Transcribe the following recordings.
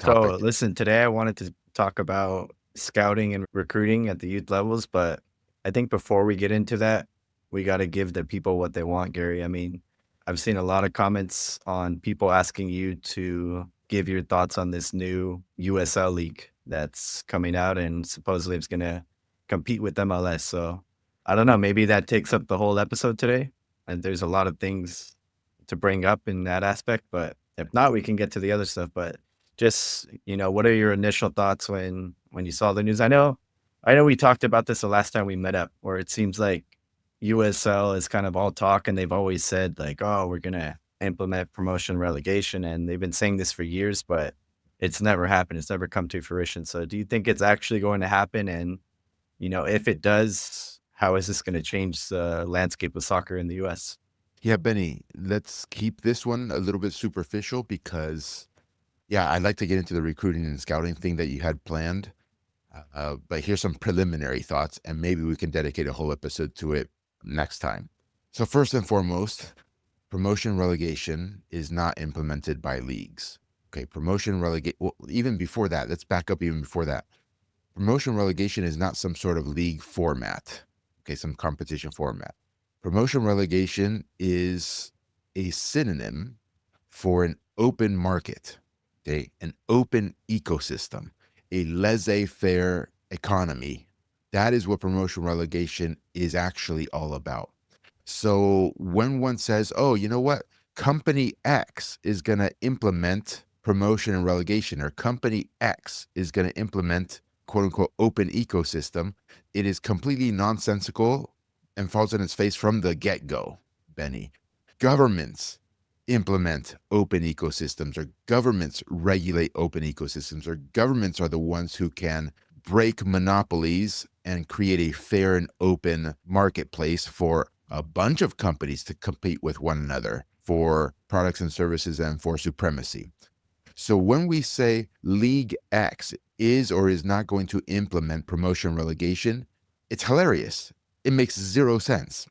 So, topic. listen, today I wanted to talk about scouting and recruiting at the youth levels, but I think before we get into that, we got to give the people what they want, Gary. I mean, I've seen a lot of comments on people asking you to give your thoughts on this new USL league that's coming out and supposedly it's going to compete with MLS. So, I don't know, maybe that takes up the whole episode today. And there's a lot of things to bring up in that aspect, but if not, we can get to the other stuff. But just, what are your initial thoughts when you saw the news? I know we talked about this the last time we met up, where it seems like USL is kind of all talk, and they've always said like, "Oh, we're gonna implement promotion relegation," and they've been saying this for years, but it's never happened. It's never come to fruition. So, do you think it's actually going to happen? And if it does, how is this going to change the landscape of soccer in the U.S.? Yeah, Benny, let's keep this one a little bit superficial because, yeah, I'd like to get into the recruiting and scouting thing that you had planned. But here's some preliminary thoughts, and maybe we can dedicate a whole episode to it next time. So, first and foremost, promotion relegation is not implemented by leagues. Okay, promotion relegate. Well, even before that, let's back up even before that. Promotion relegation is not some sort of league format, okay, some competition format. Promotion relegation is a synonym for an open market, okay, an open ecosystem, a laissez-faire economy. That is what promotion relegation is actually all about. So when one says, oh, you know what? Company X is going to implement promotion and relegation, or company X is going to implement quote unquote open ecosystem, it is completely nonsensical and falls on its face from the get go, Benny. Governments implement open ecosystems, or governments regulate open ecosystems, or governments are the ones who can break monopolies and create a fair and open marketplace for a bunch of companies to compete with one another for products and services and for supremacy. So when we say League X is or is not going to implement promotion relegation, it's hilarious. It makes zero sense.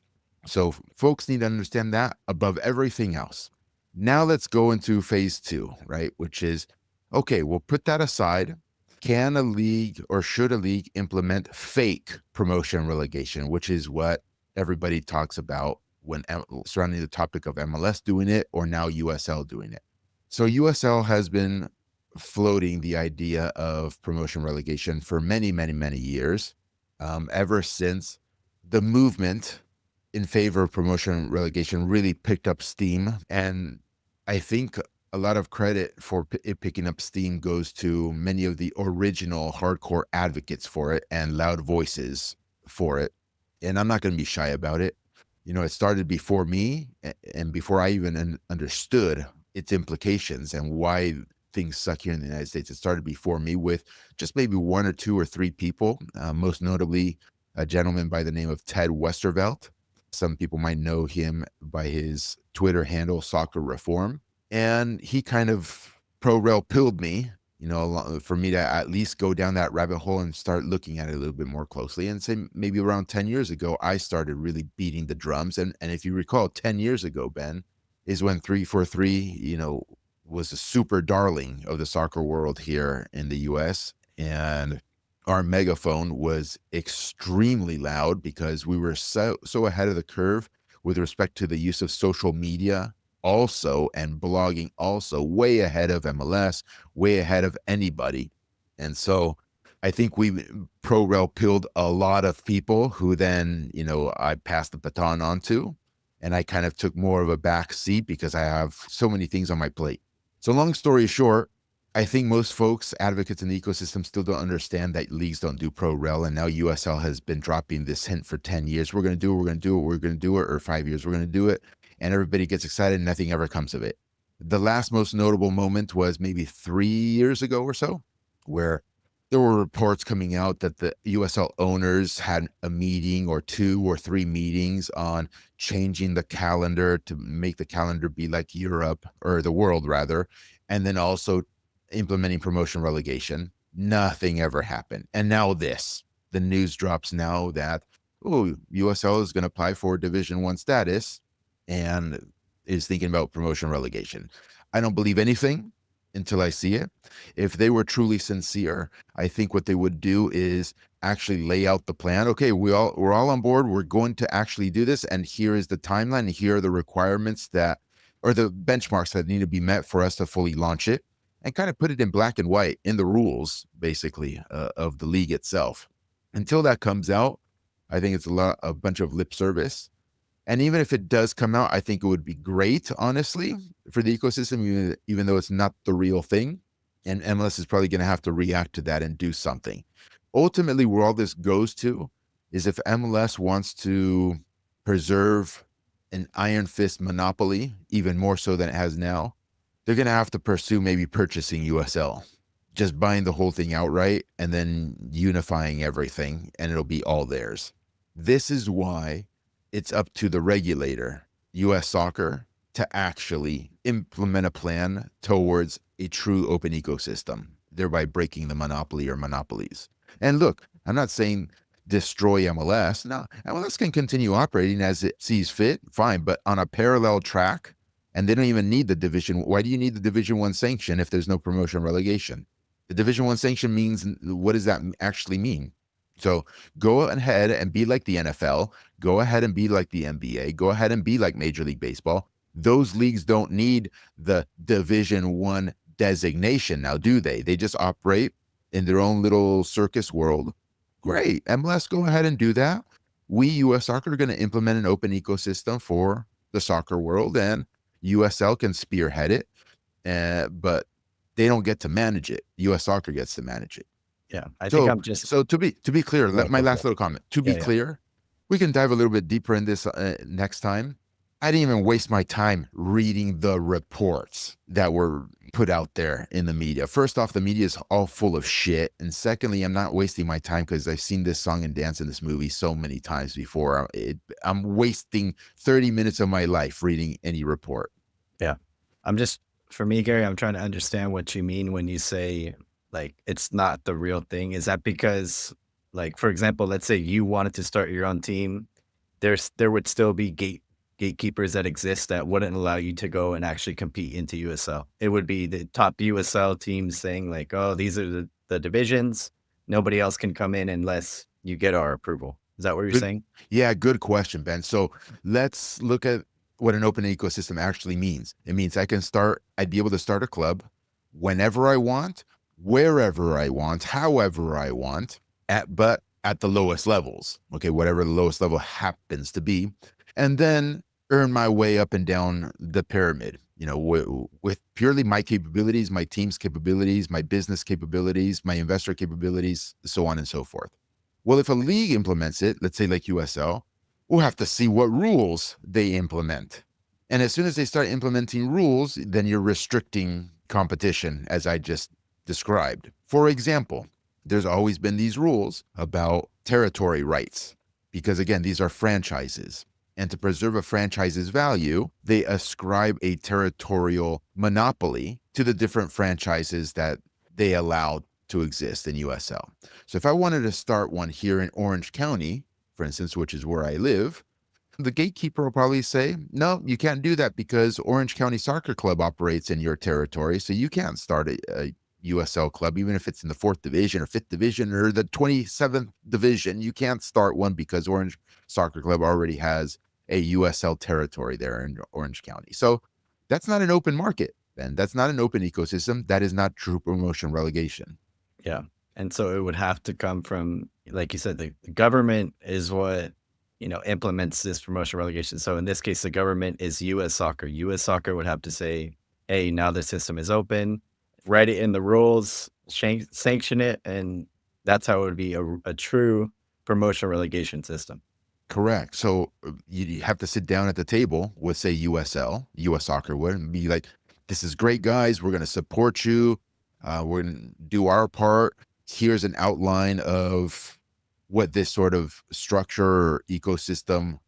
So folks need to understand that above everything else. Now let's go into phase two, right? Which is, okay, we'll put that aside. Can a league or should a league implement fake promotion relegation, which is what everybody talks about when surrounding the topic of MLS doing it or now USL doing it. So USL has been floating the idea of promotion relegation for many, many, many years, ever since the movement in favor of promotion relegation really picked up steam. And I think a lot of credit for it picking up steam goes to many of the original hardcore advocates for it and loud voices for it. And I'm not going to be shy about it. You know, it started before me and before I even understood its implications and why things suck here in the United States. It started before me with just maybe one or two or three people, most notably a gentleman by the name of Ted Westervelt. Some people might know him by his Twitter handle, Soccer Reform. And he kind of pro-rel pilled me, you know, for me to at least go down that rabbit hole and start looking at it a little bit more closely. And say maybe around 10 years ago, I started really beating the drums. And if you recall, 10 years ago, Ben, is when 343, you know, was a super darling of the soccer world here in the US. And our megaphone was extremely loud because we were so ahead of the curve with respect to the use of social media also, and blogging also, way ahead of MLS, way ahead of anybody. And so I think we pro-rel pilled a lot of people who then, you know, I passed the baton on to, and I kind of took more of a back seat because I have so many things on my plate. So long story short, I think most folks, advocates in the ecosystem, still don't understand that leagues don't do pro-rel, and now USL has been dropping this hint for 10 years. We're going to do it, we're going to do it, we're going to do it, or 5 years, we're going to do it, and everybody gets excited and nothing ever comes of it. The last most notable moment was maybe 3 years ago or so, where there were reports coming out that the USL owners had a meeting or 2 or 3 meetings on changing the calendar to make the calendar be like Europe, or the world rather, and then also implementing promotion relegation. Nothing ever happened. And now the news drops now that, oh, USL is going to apply for Division 1 status and is thinking about promotion relegation. I don't believe anything. until I see it. If they were truly sincere, I think what they would do is actually lay out the plan. Okay, we're all on board. We're going to actually do this, and here is the timeline. And here are the requirements that, or the benchmarks that need to be met for us to fully launch it, and kind of put it in black and white in the rules, basically, of the league itself. Until that comes out, I think it's a bunch of lip service. And even if it does come out, I think it would be great, honestly, for the ecosystem, even though it's not the real thing. And MLS is probably going to have to react to that and do something. Ultimately, where all this goes to is if MLS wants to preserve an iron fist monopoly, even more so than it has now, they're going to have to pursue maybe purchasing USL, just buying the whole thing outright and then unifying everything, and it'll be all theirs. This is why it's up to the regulator, US Soccer, to actually implement a plan towards a true open ecosystem, thereby breaking the monopoly or monopolies. And look, I'm not saying destroy MLS. No, MLS can continue operating as it sees fit, fine, but on a parallel track, and they don't even need the division. Why do you need the Division 1 sanction if there's no promotion relegation? The Division 1 sanction means, what does that actually mean? So go ahead and be like the NFL. Go ahead and be like the NBA. Go ahead and be like Major League Baseball. Those leagues don't need the Division 1 designation now, do they? They just operate in their own little circus world. Great. MLS, go ahead and do that. We, US Soccer, are going to implement an open ecosystem for the soccer world, and USL can spearhead it, but they don't get to manage it. US Soccer gets to manage it. Yeah, I think I'm just So to be clear, my last little comment. To be Yeah, yeah. clear, we can dive a little bit deeper in this next time. I didn't even waste my time reading the reports that were put out there in the media. First off, the media is all full of shit. And secondly, I'm not wasting my time because I've seen this song and dance in this movie so many times before. I'm wasting 30 minutes of my life reading any report. Yeah. For me, Gary, I'm trying to understand what you mean when you say, like, it's not the real thing. Is that because, like, for example, let's say you wanted to start your own team, there would still be gatekeepers that exist that wouldn't allow you to go and actually compete into USL. It would be the top USL teams saying like, oh, these are the divisions. Nobody else can come in unless you get our approval. Is that what you're saying? Yeah, good question, Ben. So let's look at what an open ecosystem actually means. It means I'd be able to start a club whenever I want, wherever I want, however I want, but at the lowest levels. Okay, whatever the lowest level happens to be. And then earn my way up and down the pyramid, with purely my capabilities, my team's capabilities, my business capabilities, my investor capabilities, so on and so forth. Well, if a league implements it, let's say like USL, we'll have to see what rules they implement. And as soon as they start implementing rules, then you're restricting competition, as I just described. For example, there's always been these rules about territory rights, because again, these are franchises. And to preserve a franchise's value, they ascribe a territorial monopoly to the different franchises that they allow to exist in USL. So if I wanted to start one here in Orange County, for instance, which is where I live, the gatekeeper will probably say, no, you can't do that because Orange County Soccer Club operates in your territory. So you can't start a USL club, even if it's in the 4th division or 5th division or the 27th division. You can't start one because Orange Soccer Club already has a USL territory there in Orange County. So that's not an open market, Ben. That's not an open ecosystem. That is not true promotion relegation. Yeah. And so it would have to come from, like you said, the government is what, implements this promotion relegation. So in this case, the government is US Soccer. US Soccer would have to say, hey, now the system is open, write it in the rules, sanction it. And that's how it would be a true promotion relegation system. Correct. So you have to sit down at the table with, say, USL, US Soccer would, and be like, this is great, guys. We're going to support you. We're going to do our part. Here's an outline of what this sort of structure or ecosystem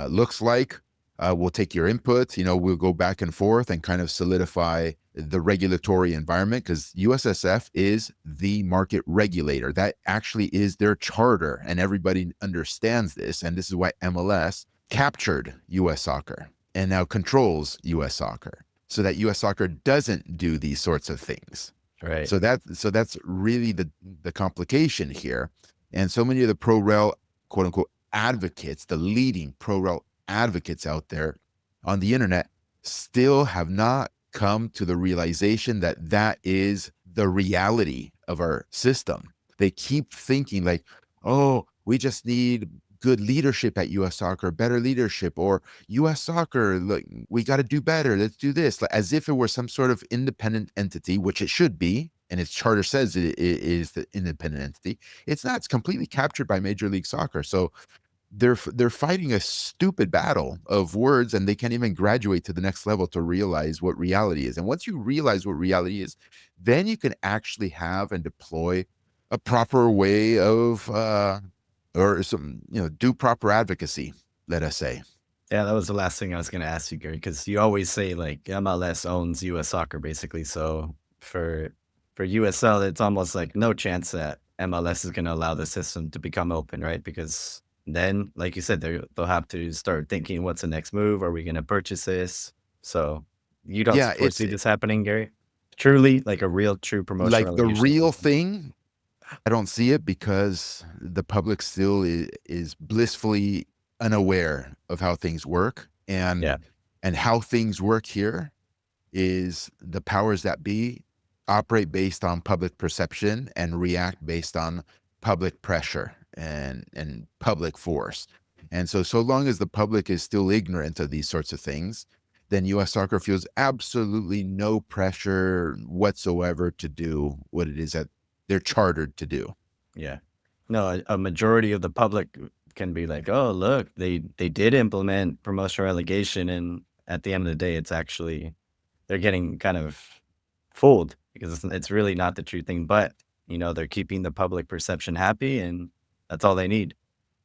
looks like. We'll take your input. We'll go back and forth and kind of solidify the regulatory environment, because USSF is the market regulator. That actually is their charter, and everybody understands this. And this is why MLS captured US Soccer and now controls US Soccer. so that US soccer doesn't do these sorts of things. Right. So that's really the complication here. And so many of the pro rel quote unquote advocates, the leading pro rel advocates out there on the internet, still have not come to the realization that that is the reality of our system. They keep thinking like, oh, we just need good leadership at US soccer, better leadership, or US soccer, look, we got to do better. Let's do this, like, as if it were some sort of independent entity, which it should be. And its charter says it is the independent entity. It's not. It's completely captured by Major League Soccer. So they're fighting a stupid battle of words, and they can't even graduate to the next level to realize what reality is. And once you realize what reality is, then you can actually have and deploy a proper way of or some, do proper advocacy, let us say. Yeah, that was the last thing I was going to ask you, Gary, because you always say like MLS owns US soccer basically. So for USL, it's almost like no chance that MLS is going to allow the system to become open, right? Because then, like you said, they'll have to start thinking, what's the next move? Are we going to purchase this? So you don't Yeah, it's foresee this happening, Gary? Truly, like a real, true promotion like the relegation real system. thing. I don't see it because the public still is blissfully unaware of how things work, Yeah, and how things work here is the powers that be operate based on public perception and react based on public pressure and public force. And so long as the public is still ignorant of these sorts of things, then US soccer feels absolutely no pressure whatsoever to do what it is that they're chartered to do. yeah. No, a majority of the public can be like, "Oh, look, they did implement promotion relegation," and at the end of the day, it's actually they're getting kind of fooled because it's really not the true thing, but, they're keeping the public perception happy, and that's all they need.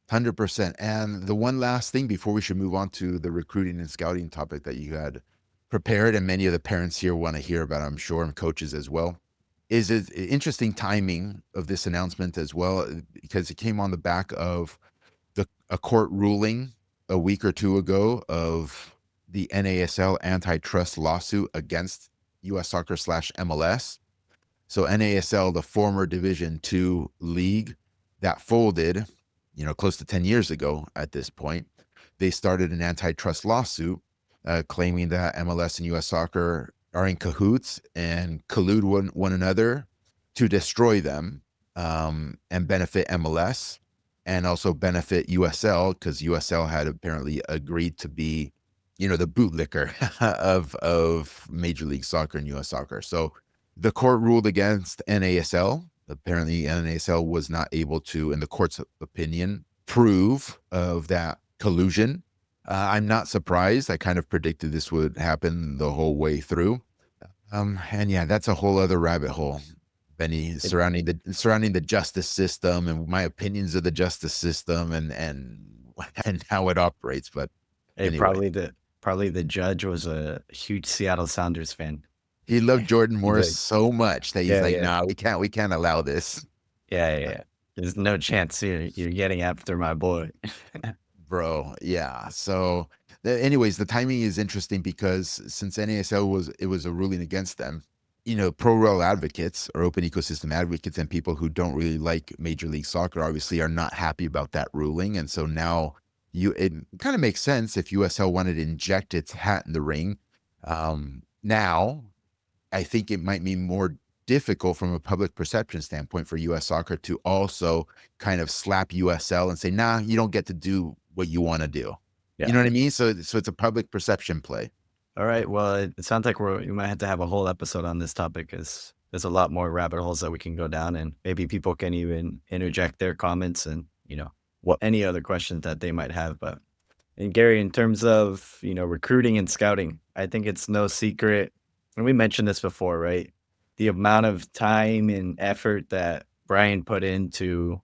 100%. And the one last thing before we should move on to the recruiting and scouting topic that you had prepared, and many of the parents here want to hear about, I'm sure, and coaches as well, is it interesting timing of this announcement as well, because it came on the back of a court ruling a week or two ago of the NASL antitrust lawsuit against US Soccer slash MLS. So NASL, the former Division Two league that folded, close to 10 years ago at this point, they started an antitrust lawsuit claiming that MLS and US soccer are in cahoots and collude one another to destroy them, and benefit MLS and also benefit USL, because USL had apparently agreed to be, the bootlicker of Major League Soccer and US soccer. So the court ruled against NASL. Apparently, NASL was not able to, in the court's opinion, prove of that collusion. I'm not surprised. I kind of predicted this would happen the whole way through. And yeah, that's a whole other rabbit hole, Benny, It surrounding the justice system and my opinions of the justice system and how it operates. But it anyway, probably the judge was a huge Seattle Sounders fan. he loved Jordan He's Morris like, so much that he's "Yeah, like, yeah. "Nah, we can't allow this." Yeah, yeah, yeah. There's no chance you're getting after my boy." Bro, yeah. So, anyways, the timing is interesting because since NASL was a ruling against them, pro rel advocates or open ecosystem advocates and people who don't really like Major League Soccer obviously are not happy about that ruling, and so now it kind of makes sense if USL wanted to inject its hat in the ring. Now, I think it might be more difficult from a public perception standpoint for US soccer to also kind of slap USL and say, nah, you don't get to do what you want to do. You Yeah. know what I mean? So it's a public perception play. All right. Well, it sounds like we might have to have a whole episode on this topic because there's a lot more rabbit holes that we can go down, and maybe people can even interject their comments and what any other questions that they might have. But and Gary, in terms of recruiting and scouting, I think it's no secret, and we mentioned this before, right? The amount of time and effort that Brian put into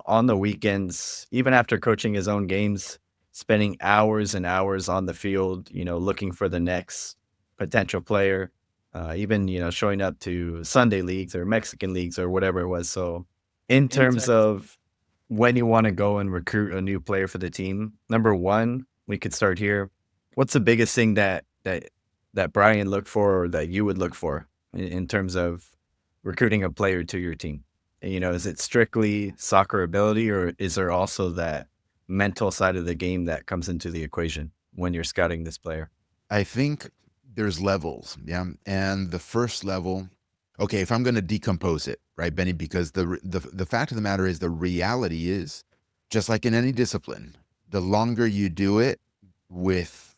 on the weekends, even after coaching his own games, spending hours and hours on the field, looking for the next potential player, even, showing up to Sunday leagues or Mexican leagues or whatever it was. So, in terms of when you want to go and recruit a new player for the team, number one, we could start here. What's the biggest thing that that Brian looked for or that you would look for in terms of recruiting a player to your team? You know, is it strictly soccer ability, or is there also that mental side of the game that comes into the equation when you're scouting this player? I think there's levels, yeah. And the first level, okay, if I'm going to decompose it, right, Benny, because the fact of the matter is, the reality is, just like in any discipline, the longer you do it with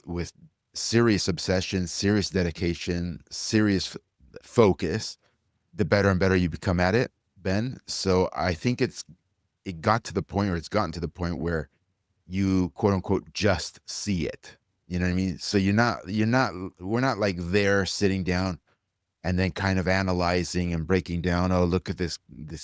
serious obsession, serious dedication, serious focus, the better and better you become at it, Ben. So I think it got to the point, or it's gotten to the point where you quote unquote just see it. You know what I mean? So we're not like there sitting down and then kind of analyzing and breaking down, oh, look at this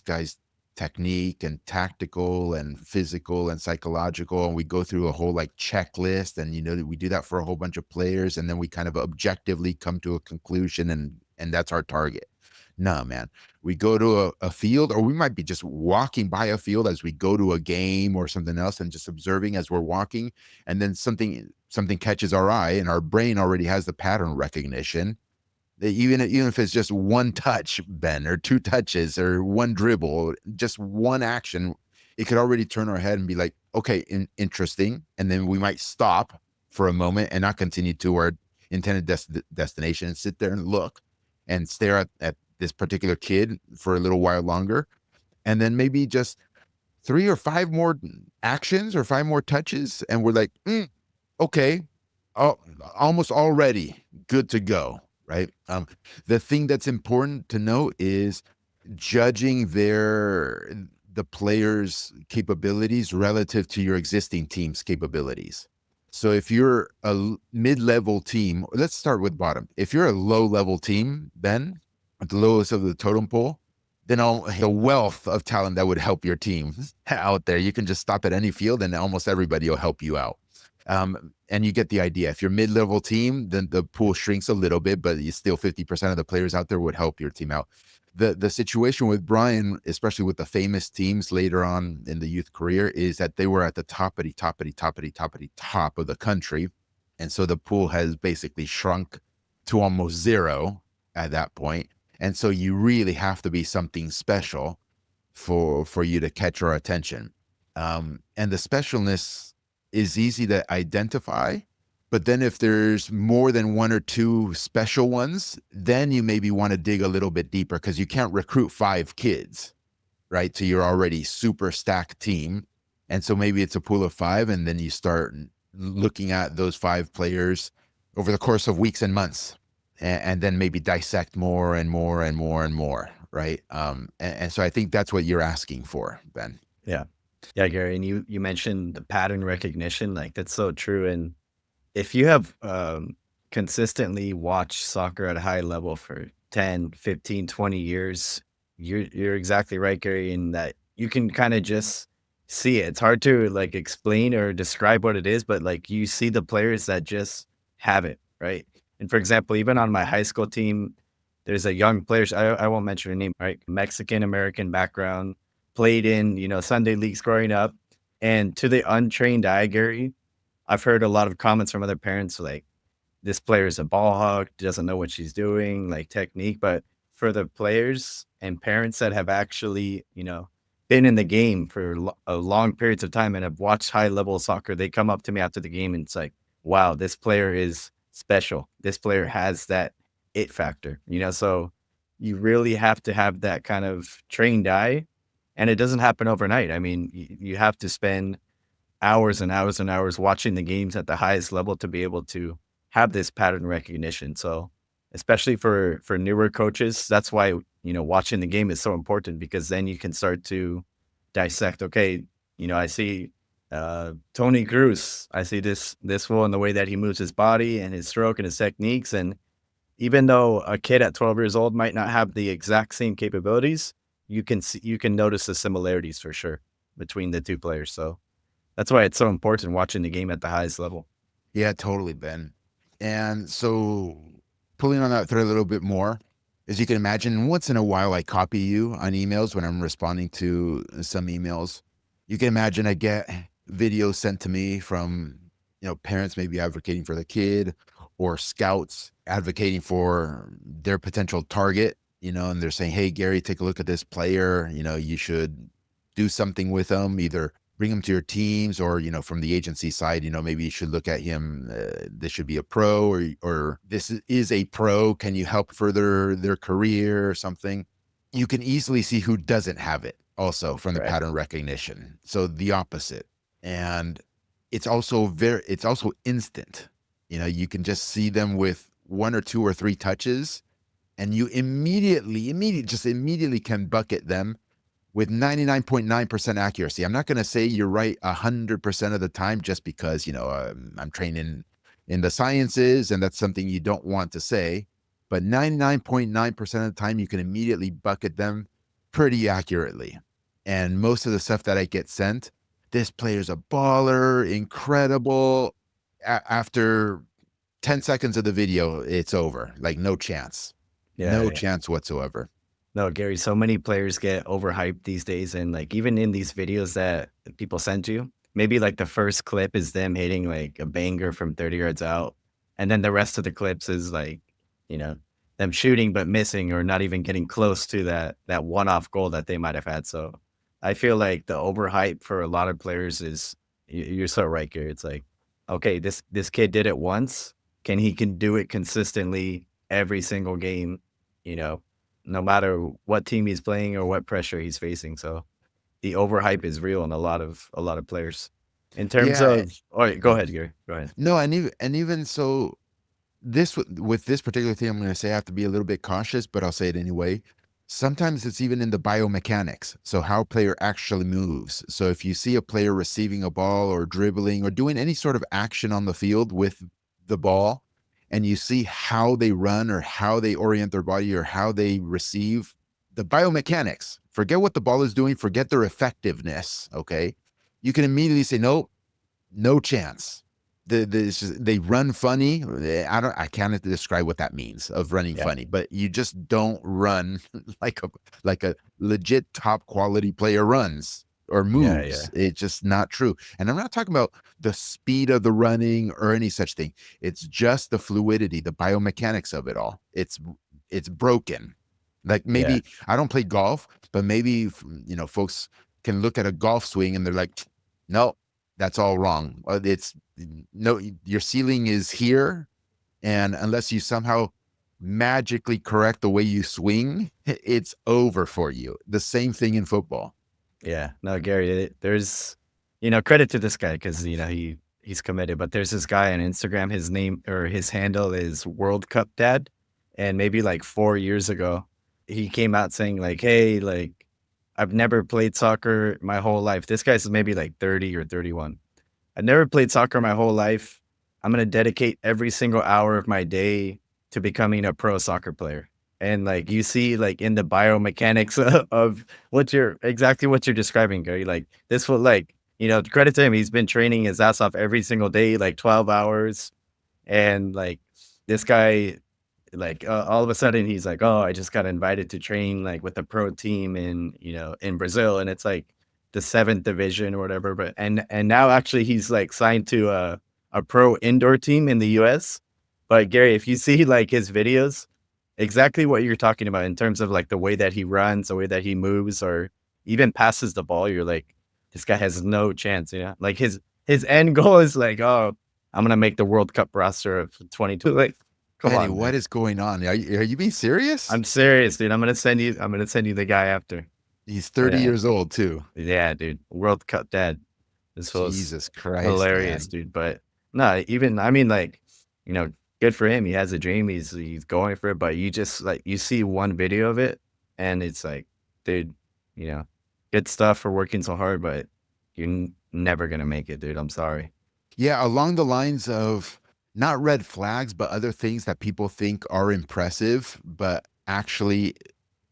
guy's technique and tactical and physical and psychological. And we go through a whole like checklist, and we do that for a whole bunch of players, and then we kind of objectively come to a conclusion, and that's our target. No, man. We go to a field, or we might be just walking by a field as we go to a game or something else, and just observing as we're walking. And then something catches our eye, and our brain already has the pattern recognition. Even if it's just one touch, Ben, or two touches, or one dribble, just one action, it could already turn our head and be like, okay, interesting. And then we might stop for a moment and not continue to our intended destination, and sit there and look and stare at this particular kid for a little while longer. And then maybe just 3 or 5 more actions or 5 more touches. And we're like, okay, oh, almost already good to go. Right. The thing that's important to note is judging the player's capabilities relative to your existing team's capabilities. So if you're a mid-level team, let's start with bottom. If you're a low-level team, then at the lowest of the totem pole, then the wealth of talent that would help your team out there, you can just stop at any field and almost everybody will help you out. And you get the idea. If you're mid-level team, then the pool shrinks a little bit, but you still 50% of the players out there would help your team out. The situation with Brian, especially with the famous teams later on in the youth career, is that they were at the top of the country. And so the pool has basically shrunk to almost zero at that point. And so you really have to be something special for you to catch our attention. And the specialness is easy to identify. But then if there's more than one or two special ones, then you maybe want to dig a little bit deeper, because you can't recruit 5 kids, right, to your already super stacked team. And so maybe it's a pool of 5, and then you start looking at those 5 players over the course of weeks and months, and then maybe dissect more and more and more and more, right? And so I think that's what you're asking for, Ben. Yeah. Yeah, Gary. And you mentioned the pattern recognition. Like, that's so true. And if you have consistently watched soccer at a high level for 10, 15, 20 years, you're exactly right, Gary, in that you can kind of just see it. It's hard to like explain or describe what it is, but like you see the players that just have it, right? And for example, even on my high school team, there's a young player, I won't mention her name, right? Mexican American background, played in, Sunday leagues growing up. And to the untrained eye, Gary, I've heard a lot of comments from other parents like, this player is a ball hog, doesn't know what she's doing, like technique. But for the players and parents that have actually, been in the game for a long periods of time and have watched high level soccer, they come up to me after the game and it's like, wow, this player is special. This player has that it factor, so you really have to have that kind of trained eye. And it doesn't happen overnight. I mean, you have to spend hours and hours and hours watching the games at the highest level to be able to have this pattern recognition. So, especially for newer coaches, that's why, watching the game is so important, because then you can start to dissect, okay, I see Tony Cruz. I see this fool in the way that he moves his body and his stroke and his techniques. And even though a kid at 12 years old might not have the exact same capabilities, you can notice the similarities for sure between the two players. So that's why it's so important watching the game at the highest level. Yeah, totally, Ben. And so, pulling on that thread a little bit more, as you can imagine, once in a while I copy you on emails when I'm responding to some emails. You can imagine I get videos sent to me from, parents maybe advocating for the kid, or scouts advocating for their potential target, and they're saying, hey, Gary, take a look at this player. You should do something with them, either bring him to your teams or, from the agency side, maybe you should look at him. This should be a pro or this is a pro. Can you help further their career or something? You can easily see who doesn't have it also from the Right. pattern recognition. So the opposite. And it's also instant. You can just see them with one or two or three touches, and you immediately can bucket them with 99.9% accuracy. I'm not going to say you're right 100% of the time, just because, I'm trained in the sciences and that's something you don't want to say. But 99.9% of the time, you can immediately bucket them pretty accurately. And most of the stuff that I get sent, this player's a baller, incredible. After 10 seconds of the video, it's over. Like, no chance. Yeah, No yeah. chance whatsoever. No, Gary, so many players get overhyped these days. And like, even in these videos that people send you, maybe like the first clip is them hitting like a banger from 30 yards out. And then the rest of the clips is like, you know, them shooting but missing or not even getting close to that one-off goal that they might have had. So I feel like the overhype for a lot of players is you're so right, Gary. It's like, okay, this kid did it once. He can do it consistently every single game, you know, no matter what team he's playing or what pressure he's facing. So the overhype is real in a lot of players. In terms Yeah. of, all right, go Yeah. ahead, Gary. Go ahead. No, and even so, with this particular thing, I'm going to say I have to be a little bit cautious, but I'll say it anyway. Sometimes it's even in the biomechanics. So how a player actually moves. So if you see a player receiving a ball or dribbling or doing any sort of action on the field with the ball, and you see how they run or how they orient their body or how they receive, the biomechanics, forget what the ball is doing, forget their effectiveness. Okay. You can immediately say, nope, no chance. They run funny. I can't describe what that means of running Yeah. funny, but you just don't run like a legit top quality player runs or Yeah. Yeah. moves. It's just not true. And I'm not talking about the speed of the running or any such thing. It's just the fluidity, the biomechanics of it all. It's broken. Like, Yeah. maybe I don't play golf, but maybe folks can look at a golf swing and they're like, no, that's all wrong. It's no, your ceiling is here, and unless you somehow magically correct the way you swing, it's over for you. The same thing in football. Yeah. No, Gary, there's, credit to this guy because, he's committed, but there's this guy on Instagram, his name or his handle is World Cup Dad. And maybe like 4 years ago, he came out saying like, hey, like, I've never played soccer my whole life. This guy's maybe like 30 or 31. I've never played soccer my whole life. I'm gonna dedicate every single hour of my day to becoming a pro soccer player. And like you see, like in the biomechanics of exactly what you're describing, Gary. Like this will like, credit to him. He's been training his ass off every single day, like 12 hours. And like this guy, like all of a sudden he's like, oh, I just got invited to train like with a pro team in Brazil. And it's like the seventh division or whatever. But and now actually he's like signed to a pro indoor team in the US. But Gary, if you see like his videos, exactly what you're talking about in terms of like the way that he runs, the way that he moves, or even passes the ball, you're like, this guy has no chance, Like his end goal is like, oh, I'm gonna make the World Cup roster of 22. Like, come Benny, on, what man. is going on? Are you being serious? I'm serious, dude. I'm gonna send you the guy after. He's 30 Yeah. years old too. Yeah, dude. World Cup dad. This was Jesus Christ, hilarious, man. dude. But no, even I mean, like, good for him. He has a dream. He's going for it. But you just like you see one video of it, and it's like, dude, you know, good stuff for working so hard, but you're never gonna make it, dude. I'm sorry. Yeah, along the lines of not red flags, but other things that people think are impressive, but actually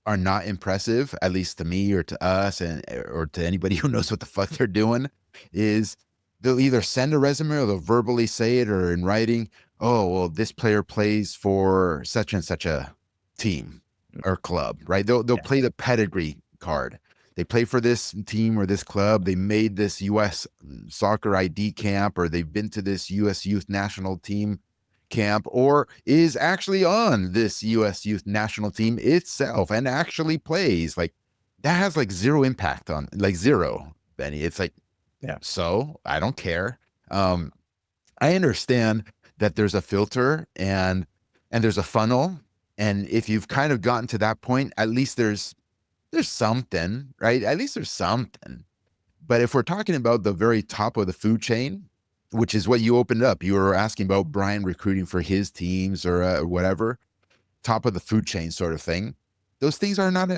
are not impressive, at least to me or to us, and or to anybody who knows what the fuck they're doing, is they'll either send a resume or they'll verbally say it or in writing, oh, well, this player plays for such and such a team or club, right? They'll Yeah, play the pedigree card. They play for this team or this club. They made this US soccer ID camp, or they've been to this US youth national team camp or is actually on this US youth national team itself and actually plays. Like that has like zero impact on like zero, Benny. It's like, Yeah. so I don't care. Um, I understand that there's a filter and there's a funnel. And if you've kind of gotten to that point, at least there's something, right? At least there's something. But if we're talking about the very top of the food chain, which is what you opened up, you were asking about Brian recruiting for his teams or whatever, top of the food chain sort of thing. Those things are not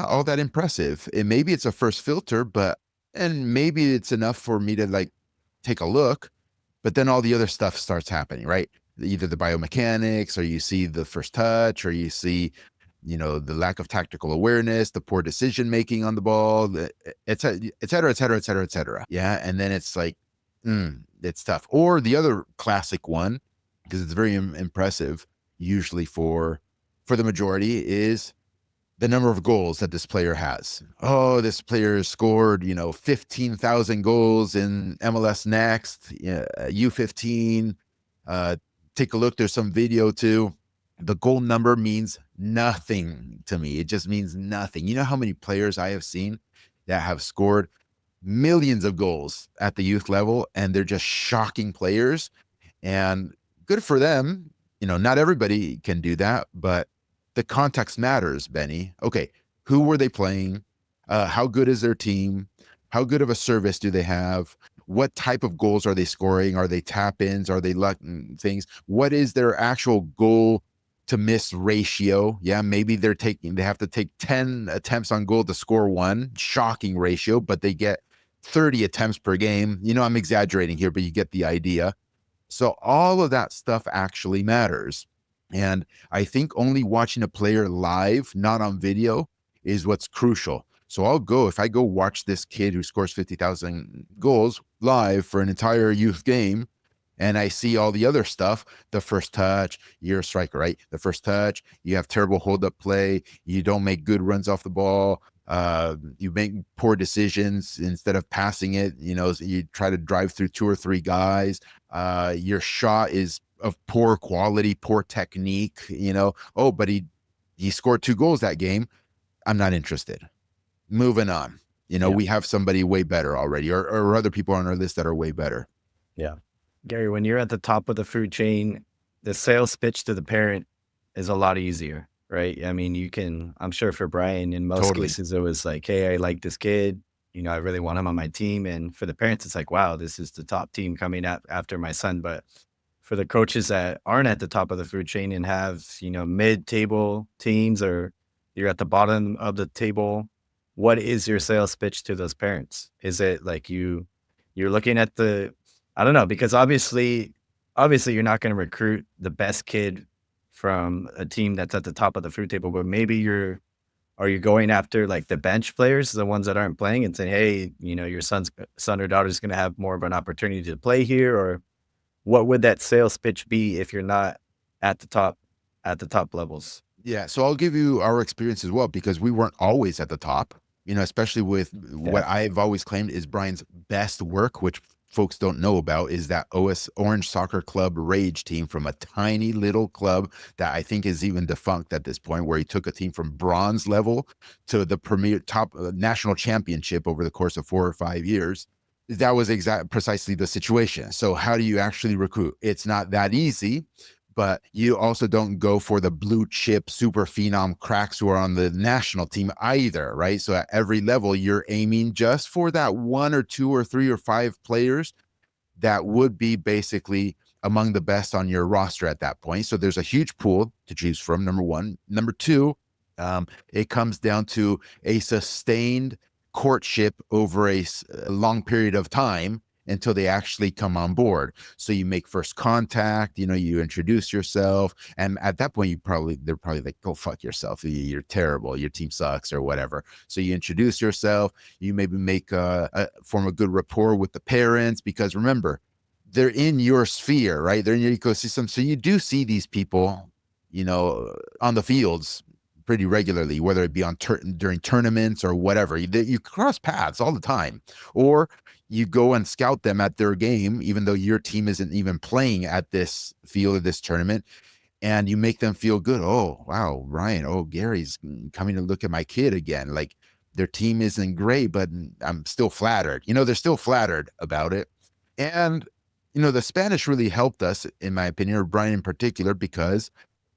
all that impressive. And maybe it's a first filter, but and maybe it's enough for me to like take a look, but then all the other stuff starts happening, right? Either the biomechanics, or you see the first touch, or you see, the lack of tactical awareness, the poor decision making on the ball, et cetera, et cetera, et cetera, et cetera, et cetera. Yeah. And then it's like, it's tough. Or the other classic one, because it's very impressive, usually for the majority, is the number of goals that this player has. Oh, this player scored, 15,000 goals in MLS Next, U15. Take a look. There's some video too. The goal number means nothing to me. It just means nothing. You know how many players I have seen that have scored millions of goals at the youth level, and they're just shocking players, and good for them. Not everybody can do that, but the context matters, Benny. Okay, who were they playing? How good is their team? How good of a service do they have? What type of goals are they scoring? Are they tap ins? Are they luck things? What is their actual goal to miss ratio? Yeah, maybe they have to take 10 attempts on goal to score one. Shocking ratio, but they get 30 attempts per game. I'm exaggerating here, but you get the idea. So all of that stuff actually matters. And I think only watching a player live, not on video, is what's crucial. So if I go watch this kid who scores 50,000 goals live for an entire youth game, and I see all the other stuff, the first touch, you're a striker, right? The first touch, you have terrible hold up play, you don't make good runs off the ball, you make poor decisions instead of passing it, you try to drive through two or three guys, your shot is of poor quality, poor technique, oh, but he scored 2 goals that game. I'm not interested. Moving on. Yeah. We have somebody way better already, or other people on our list that are way better. Yeah. Gary, when you're at the top of the food chain, the sales pitch to the parent is a lot easier, right? I mean, I'm sure for Brian, in most Totally. cases, it was like, hey, I like this kid. I really want him on my team. And for the parents, it's like, wow, this is the top team coming after my son. But for the coaches that aren't at the top of the food chain and have, mid-table teams, or you're at the bottom of the table, what is your sales pitch to those parents? Is it like you're looking at I don't know, because obviously you're not going to recruit the best kid from a team that's at the top of the food table, but maybe are you going after like the bench players, the ones that aren't playing, and saying, hey, your son or daughter is going to have more of an opportunity to play here? Or what would that sales pitch be if you're not at the top levels? Yeah, so I'll give you our experience as well, because we weren't always at the top, especially with Yeah. what I've always claimed is Brian's best work, which folks don't know about, is that Orange Soccer Club Rage team from a tiny little club that I think is even defunct at this point, where he took a team from bronze level to the premier top national championship over the course of 4 or 5 years. That was precisely the situation. So how do you actually recruit? It's not that easy, but you also don't go for the blue chip super phenom cracks who are on the national team either, right? So at every level, you're aiming just for that 1 or 2 or 3 or 5 players that would be basically among the best on your roster at that point. So there's a huge pool to choose from, number one. Number two, it comes down to a sustained courtship over a long period of time until they actually come on board. So you make first contact, you introduce yourself, and at that point, they're probably like, "Go fuck yourself. You're terrible. Your team sucks," or whatever. So you introduce yourself. You maybe form a good rapport with the parents, because remember, they're in your sphere, right? They're in your ecosystem. So you do see these people, on the fields pretty regularly, whether it be during tournaments or whatever. You cross paths all the time, or you go and scout them at their game, even though your team isn't even playing at this field of this tournament, and you make them feel good. Oh, wow, Ryan. Oh, Gary's coming to look at my kid again. Like their team isn't great, but I'm still flattered. They're still flattered about it. And, the Spanish really helped us, in my opinion, or Brian in particular, because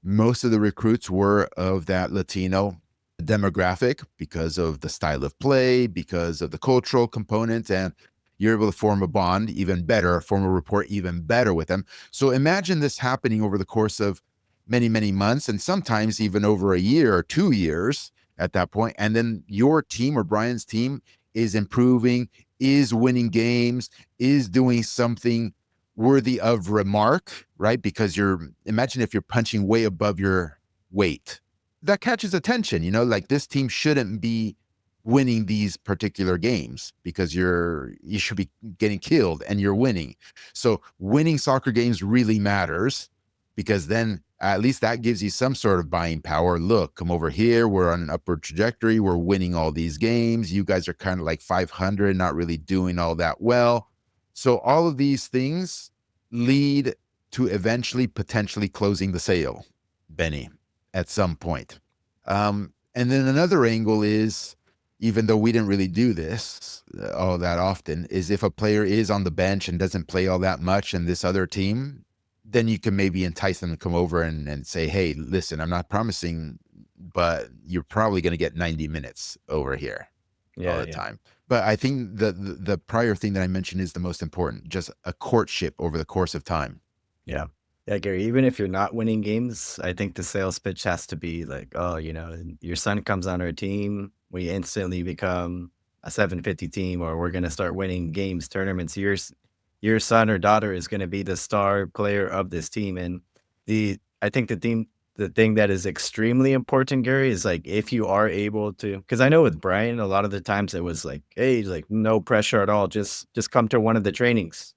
most of the recruits were of that Latino demographic because of the style of play, because of the cultural component, and you're able to form a bond even better, form a rapport even better with them. So imagine this happening over the course of many, many months, and sometimes even over a year or 2 years at that point. And then your team or Brian's team is improving, is winning games, is doing something worthy of remark, right? Because imagine if you're punching way above your weight. That catches attention, like this team shouldn't be winning these particular games because you should be getting killed and you're winning. So winning soccer games really matters, because then at least that gives you some sort of buying power. Look, come over here. We're on an upward trajectory. We're winning all these games. You guys are kind of like 500, not really doing all that well. So all of these things lead to eventually potentially closing the sale, Benny, at some point. And then another angle is, even though we didn't really do this all that often, is if a player is on the bench and doesn't play all that much in this other team, then you can maybe entice them to come over and say, hey, listen, I'm not promising, but you're probably going to get 90 minutes over here all Yeah, the yeah, time. But I think the prior thing that I mentioned is the most important, just a courtship over the course of time. yeah. Yeah, Gary, even if you're not winning games, I think the sales pitch has to be like, oh, your son comes on our team, we instantly become a 750 team, or we're going to start winning games, tournaments. Your son or daughter is going to be the star player of this team. And I think the thing that is extremely important, Gary, is like if you are able to, because I know with Brian, a lot of the times it was like, hey, like no pressure at all, just come to one of the trainings,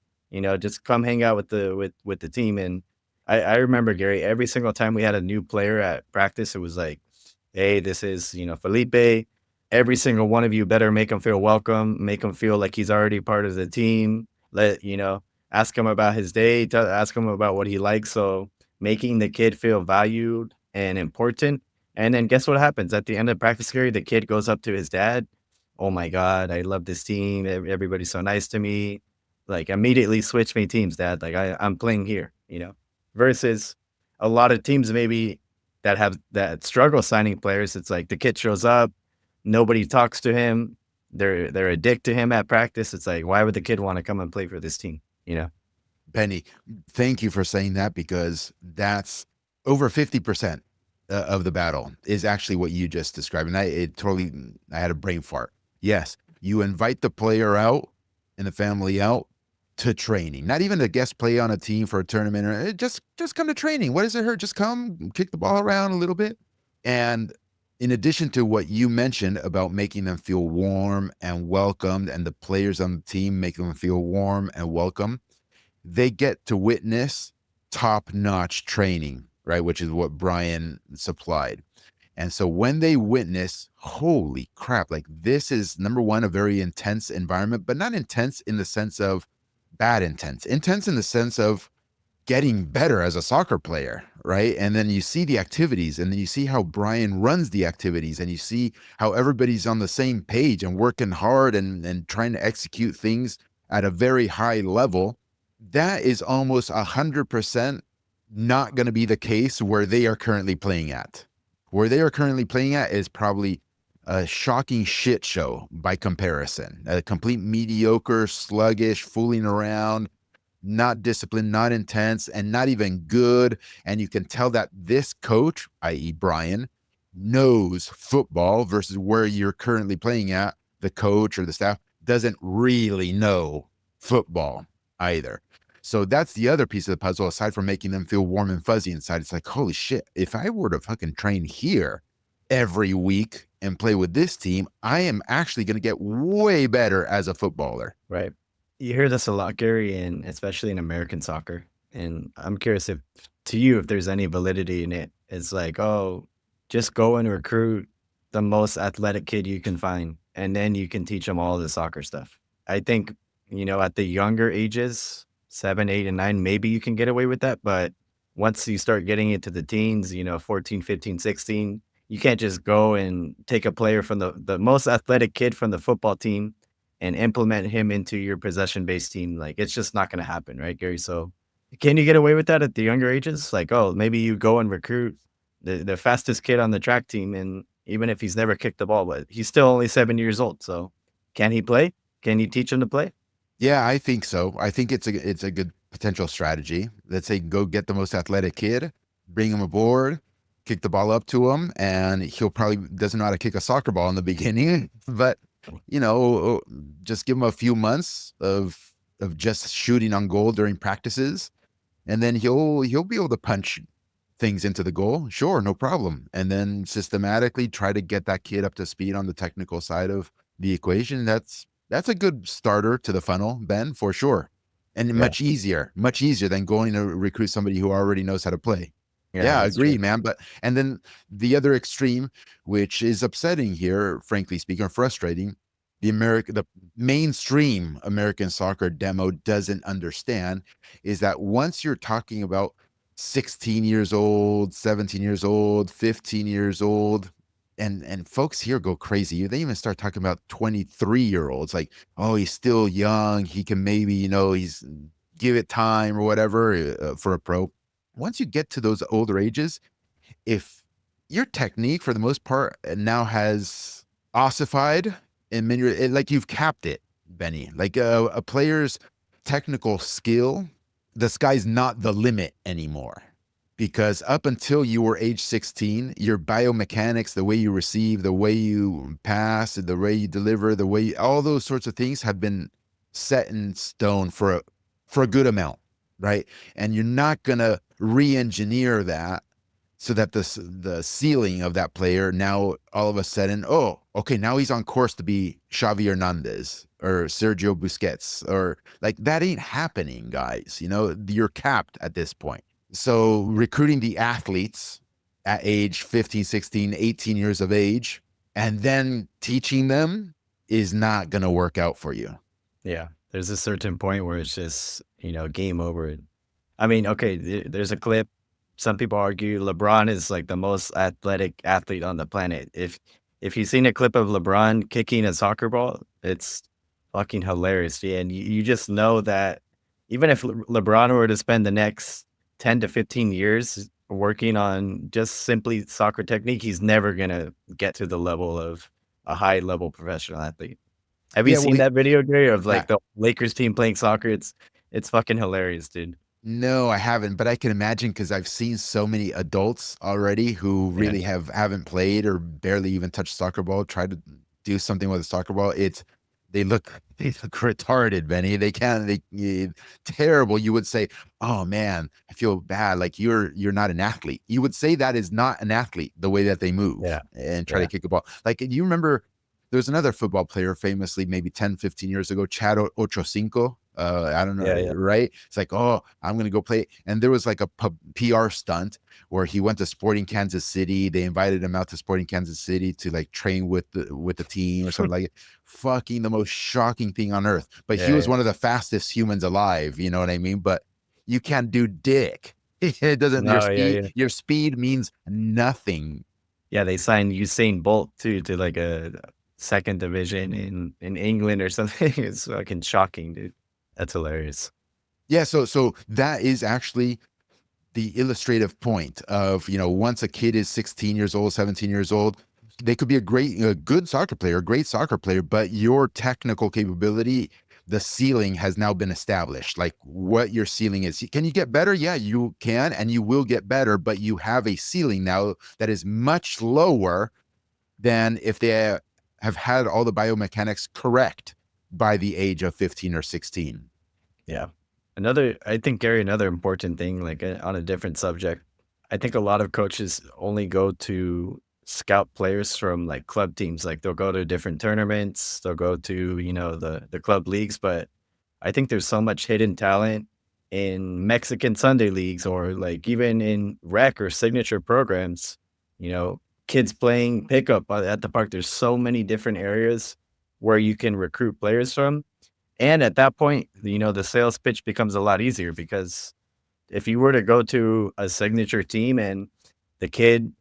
just come hang out with the team. And I remember, Gary, every single time we had a new player at practice, it was like, hey, this is, Felipe. Every single one of you better make him feel welcome, make him feel like he's already part of the team. Ask him about his day, ask him about what he likes. So making the kid feel valued and important. And then guess what happens at the end of practice, Gary? The kid goes up to his dad. Oh my God, I love this team. Everybody's so nice to me. Like immediately switch me teams, dad. Like I'm playing here. Versus a lot of teams maybe that struggle signing players. It's like the kid shows up, nobody talks to him, they're a dick to him at practice. It's like, why would the kid want to come and play for this team? Benny, thank you for saying that, because that's over 50% of the battle is actually what you just described. And I had a brain fart. Yes, you invite the player out and the family out to training, not even a guest play on a team for a tournament, or just come to training. What does it hurt? Just come kick the ball around a little bit. And in addition to what you mentioned about making them feel warm and welcomed, and the players on the team make them feel warm and welcome, they get to witness top-notch training, right? Which is what Brian supplied. And so when they witness, holy crap, like this is, number one, a very intense environment, but not intense in the sense of bad intense in the sense of getting better as a soccer player, right? And then you see the activities, and then you see how Brian runs the activities, and you see how everybody's on the same page and working hard and trying to execute things at a very high level. That is almost 100% not going to be the case where they are currently playing at. Where they are currently playing at is probably a shocking shit show by comparison. A complete mediocre, sluggish, fooling around, not disciplined, not intense, and not even good. And you can tell that this coach, i.e., Brian, knows football, versus where you're currently playing at, the coach or the staff doesn't really know football either. So that's the other piece of the puzzle, aside from making them feel warm and fuzzy inside. It's like, holy shit, if I were to fucking train here every week and play with this team, I am actually going to get way better as a footballer. Right. You hear this a lot, Gary, and especially in American soccer. And I'm curious if there's any validity in it. It's like, oh, just go and recruit the most athletic kid you can find, and then you can teach them all the soccer stuff. I think at the younger ages, 7, 8, and 9, maybe you can get away with that, but once you start getting into the teens, 14, 15, 16, you can't just go and take a player from the most athletic kid from the football team and implement him into your possession-based team. Like, it's just not gonna happen, right, Gary? So, can you get away with that at the younger ages? Like, oh, maybe you go and recruit the fastest kid on the track team, and even if he's never kicked the ball, but he's still only 7 years old, so can he play? Can you teach him to play? Yeah, I think so. I think it's a good potential strategy. Let's say go get the most athletic kid, bring him aboard, kick the ball up to him, and he'll probably doesn't know how to kick a soccer ball in the beginning, but you know, just give him a few months of just shooting on goal during practices, and then he'll be able to punch things into the goal. Sure, no problem. And then systematically try to get that kid up to speed on the technical side of the equation. That's a good starter to the funnel, Ben, for sure. And Yeah, much easier than going to recruit somebody who already knows how to play. yeah, Yeah, that's true. agreed, man. But and then the other extreme, which is upsetting here, frankly speaking, or frustrating, the mainstream American soccer demo doesn't understand is that once you're talking about 16 years old, 17 years old, 15 years old, and folks here go crazy. They even start talking about 23-year-olds, like, oh, he's still young. He can maybe, he's give it time or whatever for a pro. Once you get to those older ages, if your technique for the most part now has ossified and like you've capped it, Benny, like a player's technical skill, the sky's not the limit anymore. Because up until you were age 16, your biomechanics, the way you receive, the way you pass, the way you deliver, all those sorts of things have been set in stone for a good amount, right? And you're not gonna re-engineer that so that the ceiling of that player now all of a sudden, oh, okay, now he's on course to be Xavi Hernandez or Sergio Busquets, or like that ain't happening, guys. You're capped at this point. So recruiting the athletes at age 15, 16, 18 years of age, and then teaching them is not going to work out for you. Yeah, there's a certain point where it's just, game over. I mean, okay, there's a clip. Some people argue LeBron is like the most athletic athlete on the planet. If you've seen a clip of LeBron kicking a soccer ball, it's fucking hilarious. Yeah, and you just know that even if LeBron were to spend the next 10 to 15 years working on just simply soccer technique, he's never gonna get to the level of a high level professional athlete. Have you Yeah, seen well, that video, Gary, of yeah. like the Lakers team playing soccer? It's fucking hilarious, dude. No, I haven't, but I can imagine because I've seen so many adults already who Yeah. really haven't played or barely even touched soccer ball, try to do something with a soccer ball. They look retarded, Benny. They can't terrible. You would say, "Oh man, I feel bad. Like you're not an athlete." You would say that is not an athlete the way that they move Yeah. and try to Yeah. kick a ball. Like, do you remember there's another football player famously maybe 10, 15 years ago, Chad Ochocinco. I don't know, Yeah, yeah. right? It's like, oh, I'm going to go play. And there was like a PR stunt where he went to Sporting Kansas City. They invited him out to Sporting Kansas City to like train with the team or something like it. Fucking the most shocking thing on earth. But he Yeah, was yeah. one of the fastest humans alive. You know what I mean? But you can't do dick. It doesn't. Your No, yeah, speed, yeah. your speed means nothing. Yeah, they signed Usain Bolt too to like a second division in England or something. It's fucking shocking, dude. That's hilarious. Yeah. So that is actually the illustrative point of, once a kid is 16 years old, 17 years old, they could be a good soccer player, a great soccer player, but your technical capability, the ceiling has now been established. Like what your ceiling is. Can you get better? Yeah, you can, and you will get better, but you have a ceiling now that is much lower than if they have had all the biomechanics correct by the age of 15 or 16. Yeah. I think, Gary, another important thing, like on a different subject, I think a lot of coaches only go to scout players from like club teams. Like they'll go to different tournaments, they'll go to, the club leagues, but I think there's so much hidden talent in Mexican Sunday leagues or like even in rec or signature programs, you know, kids playing pickup at the park. There's so many different areas where you can recruit players from. And at that point, the sales pitch becomes a lot easier because if you were to go to a signature team and the kid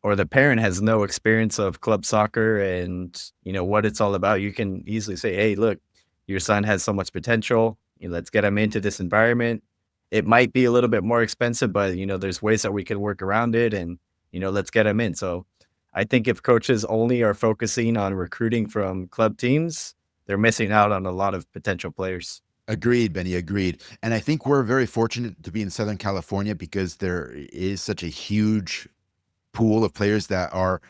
or the parent has no experience of club soccer and what it's all about, you can easily say, "Hey, look, your son has so much potential. Let's get him into this environment. It might be a little bit more expensive, but there's ways that we can work around it, and let's get him in." So, I think if coaches only are focusing on recruiting from club teams, they're missing out on a lot of potential players. Agreed, Benny, agreed. And I think we're very fortunate to be in Southern California because there is such a huge pool of players that are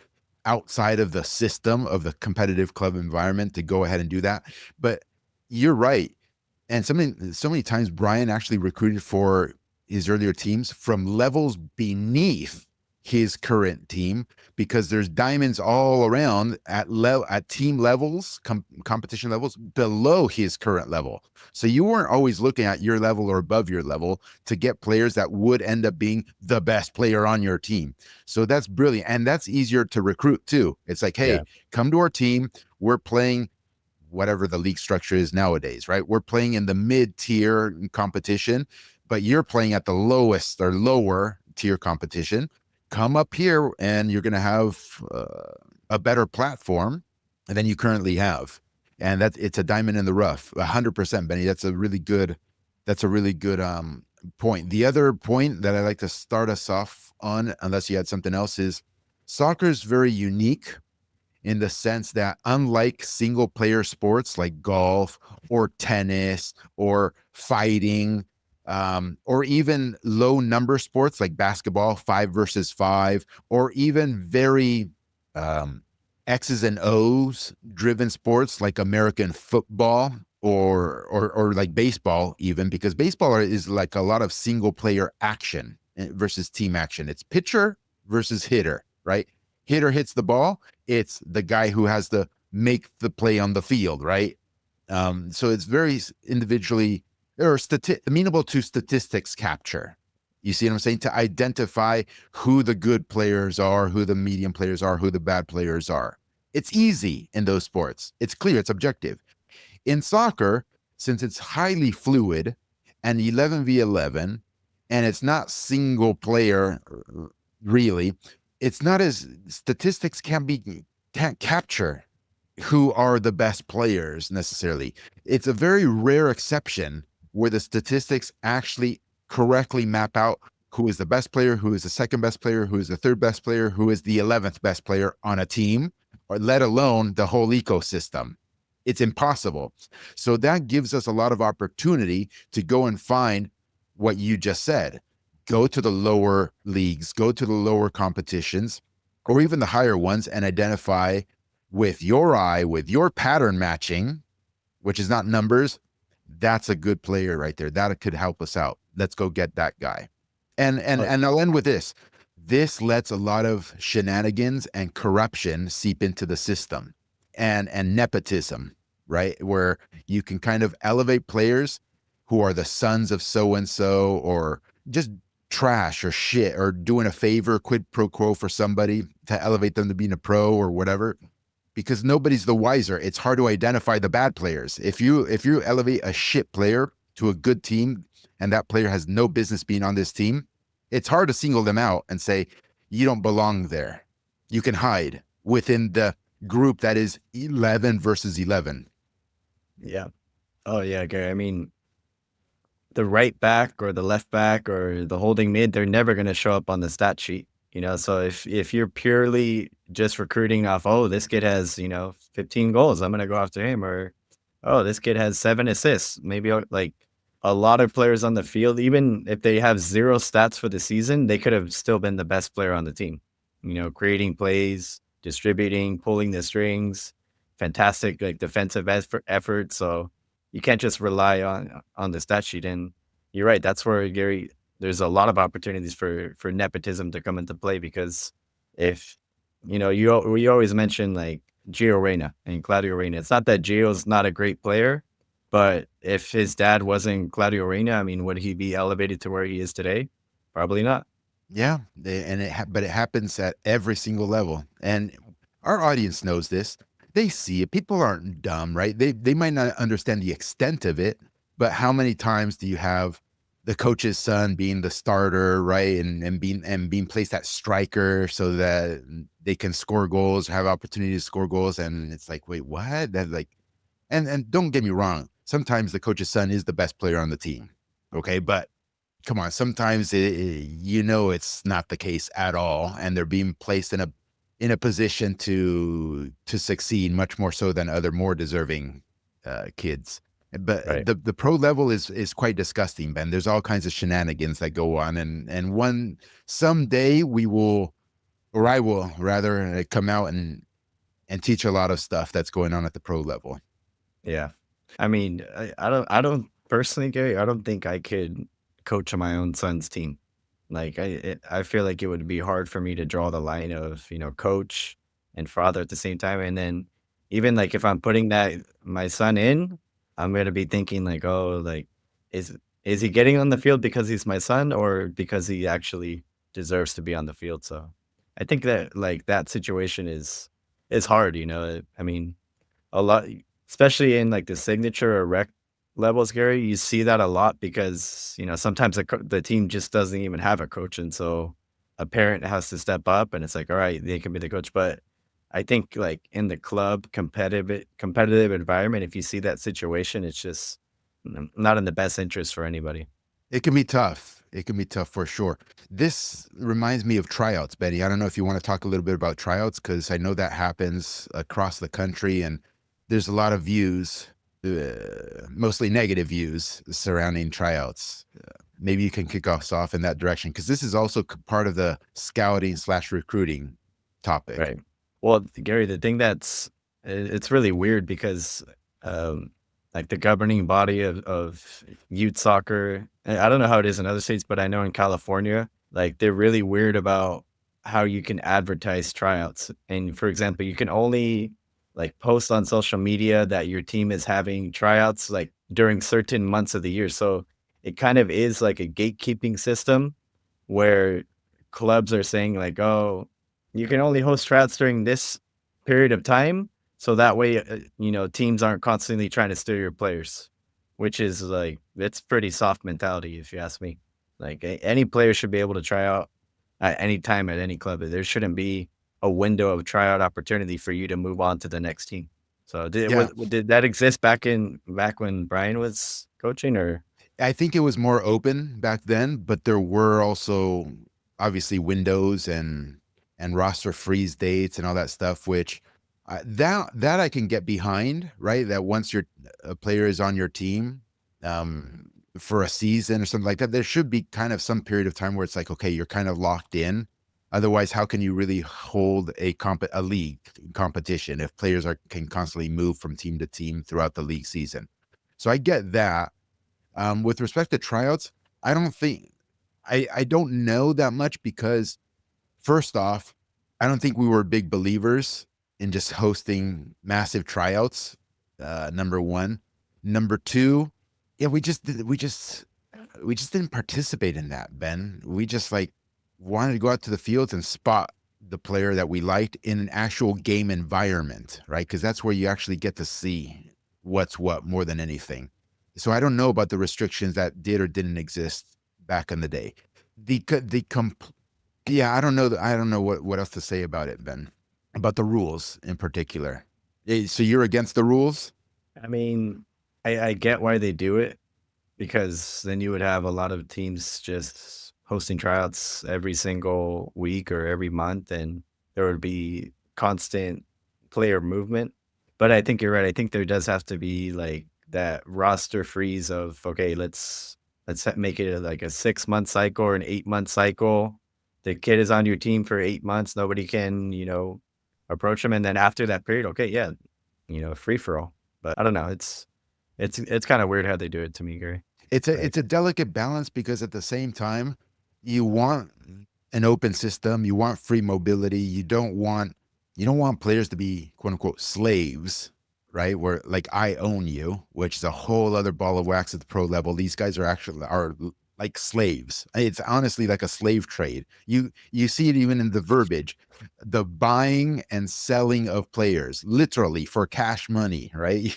outside of the system of the competitive club environment to go ahead and do that. But you're right. And so many times Brian actually recruited for his earlier teams from levels beneath his current team because there's diamonds all around at team levels, competition levels below his current level. So you weren't always looking at your level or above your level to get players that would end up being the best player on your team. So that's brilliant. And that's easier to recruit too. It's like, hey, Yeah. come to our team. We're playing whatever the league structure is nowadays, right? We're playing in the mid-tier competition, but you're playing at the lowest or lower tier competition. Come up here and you're going to have a better platform than you currently have. And it's a diamond in the rough. 100%, Benny. That's a really good point. The other point that I like to start us off on, unless you had something else, is soccer is very unique in the sense that unlike single player sports like golf or tennis or fighting, or even low number sports like basketball, 5 versus 5, or even very um, X's and O's driven sports like American football or like baseball, even because baseball is like a lot of single player action versus team action. It's pitcher versus hitter, right? Hitter hits the ball, it's the guy who has to make the play on the field, right? So it's very individually or amenable to statistics capture. You see what I'm saying? To identify who the good players are, who the medium players are, who the bad players are. It's easy in those sports. It's clear, it's objective. In soccer, since it's highly fluid and 11v11, and it's not single player really, it's not as statistics can't capture who are the best players necessarily. It's a very rare exception where the statistics actually correctly map out who is the best player, who is the second best player, who is the third best player, who is the 11th best player on a team, or let alone the whole ecosystem. It's impossible. So that gives us a lot of opportunity to go and find what you just said. Go to the lower leagues, go to the lower competitions, or even the higher ones, and identify with your eye, with your pattern matching, which is not numbers. That's a good player right there. That could help us out. Let's go get that guy. And I'll end with this. This lets a lot of shenanigans and corruption seep into the system and nepotism, right? Where you can kind of elevate players who are the sons of so and so, or just trash or shit, or doing a favor, quid pro quo for somebody to elevate them to being a pro or whatever, because nobody's the wiser. It's hard to identify the bad players. If you elevate a shit player to a good team and that player has no business being on this team, it's hard to single them out and say you don't belong there. You can hide within the group that is 11 versus 11. Yeah. Oh yeah, Gary. I mean, the right back or the left back or the holding mid, they're never going to show up on the stat sheet. So if you're purely just recruiting off, oh, this kid has 15 goals, I'm going to go after him, or oh, this kid has 7 assists. Maybe like a lot of players on the field, even if they have 0 stats for the season, they could have still been the best player on the team. Creating plays, distributing, pulling the strings, fantastic like defensive effort. So you can't just rely on the stat sheet. And you're right. That's where Gary. There's a lot of opportunities for nepotism to come into play because if we always mention like Gio Reyna and Claudio Reyna. It's not that Gio's not a great player, but if his dad wasn't Claudio Reyna, I mean, would he be elevated to where he is today? Probably not. Yeah, but it happens at every single level, and our audience knows this. they see it. People aren't dumb, right? They might not understand the extent of it, but how many times do you have the coach's son being the starter, right? And being placed at striker so that they can score goals, have opportunities to score goals. And it's like, wait, what? That like, and don't get me wrong, sometimes the coach's son is the best player on the team. Okay. But come on, sometimes it's not the case at all, and they're being placed in a position to succeed much more so than other more deserving kids. But Right. the pro level is quite disgusting, Ben. There's all kinds of shenanigans that go on, and one someday we will, or I will rather, come out and teach a lot of stuff that's going on at the pro level. Yeah. I mean, I don't personally, Gary, I don't think I could coach my own son's team. Like I feel like it would be hard for me to draw the line of, coach and father at the same time. And then even like if I'm putting that my son in, I'm gonna be thinking like, oh, like is is he getting on the field because he's my son or because he actually deserves to be on the field? So I think that like that situation is hard, I mean, a lot, especially in, like, the signature or rec levels, Gary, you see that a lot because, sometimes the team just doesn't even have a coach, and so a parent has to step up, and it's like, "Alright, they can be the coach," but I think, like, in the club competitive environment, if you see that situation, it's just not in the best interest for anybody. It can be tough. It can be tough for sure. This reminds me of tryouts, Betty. I don't know if you want to talk a little bit about tryouts because I know that happens across the country and there's a lot of views, mostly negative views surrounding tryouts. Maybe you can kick us off in that direction because this is also part of the scouting slash recruiting topic. Right. Well, Gary, the thing it's really weird because, like the governing body of youth soccer, and I don't know how it is in other states, but I know in California, like they're really weird about how you can advertise tryouts. And for example, you can only like post on social media that your team is having tryouts like during certain months of the year. So it kind of is like a gatekeeping system where clubs are saying like, "Oh, you can only host tryouts during this period of time." So that way, teams aren't constantly trying to steal your players, which is like, it's pretty soft mentality if you ask me. Like any player should be able to try out at any time at any club. There shouldn't be a window of tryout opportunity for you to move on to the next team. So Yeah. did that exist back when Brian was coaching or I think it was more open back then, but there were also obviously windows and roster freeze dates and all that stuff, which that I can get behind, right? That once a player is on your team for a season or something like that, there should be kind of some period of time where it's like, okay, you're kind of locked in. Otherwise, how can you really hold a league competition if players can constantly move from team to team throughout the league season? So I get that. With respect to tryouts, I don't think I don't know that much because first off, I don't think we were big believers in just hosting massive tryouts. Number one, number two, yeah, we just didn't participate in that, Ben. We just like wanted to go out to the fields and spot the player that we liked in an actual game environment, right? Because that's where you actually get to see what's what more than anything. So I don't know about the restrictions that did or didn't exist back in the day. Yeah, I don't know what else to say about it, Ben. About the rules in particular. So you're against the rules? I mean, I get why they do it because then you would have a lot of teams just hosting tryouts every single week or every month, and there would be constant player movement. But I think you're right. I think there does have to be like that roster freeze of okay, make it like a 6 month cycle or an 8 month cycle. The kid is on your team for 8 months. Nobody can, approach him, and then after that period, okay, yeah, free for all. But I don't know. It's kind of weird how they do it to me, Gary. It's Like, a delicate balance because at the same time, you want an open system, you want free mobility, you don't want players to be quote unquote slaves, right? Where like I own you, which is a whole other ball of wax at the pro level. These guys are actually are like slaves. It's honestly like a slave trade. You see it even in the verbiage, the buying and selling of players, literally for cash money, right?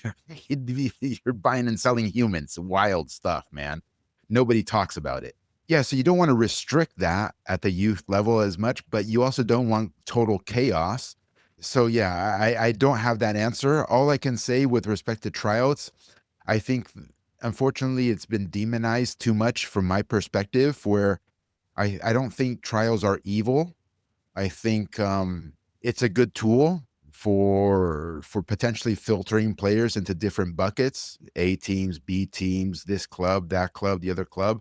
You're buying and selling humans. Wild stuff, man. Nobody talks about it. Yeah, so you don't want to restrict that at the youth level as much, but you also don't want total chaos. So yeah, I don't have that answer. All I can say with respect to tryouts, I think unfortunately it's been demonized too much from my perspective, where I don't think trials are evil. I think it's a good tool for potentially filtering players into different buckets, A teams, B teams, this club, that club, the other club.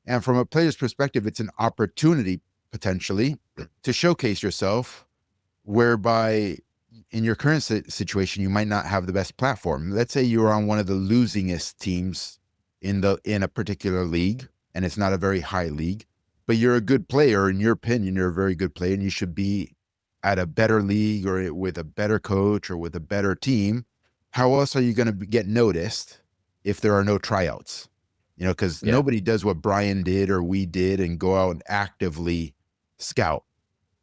And from a player's perspective, it's an opportunity potentially to showcase yourself, whereby in your current situation you might not have the best platform. Let's say you're on one of the losingest teams in a particular league, and it's not a very high league, but you're a good player. In your opinion, you're a very good player, and you should be at a better league or with a better coach or with a better team. How else are you going to get noticed if there are no tryouts? Because Yeah, nobody does what Brian did or we did and go out and actively scout.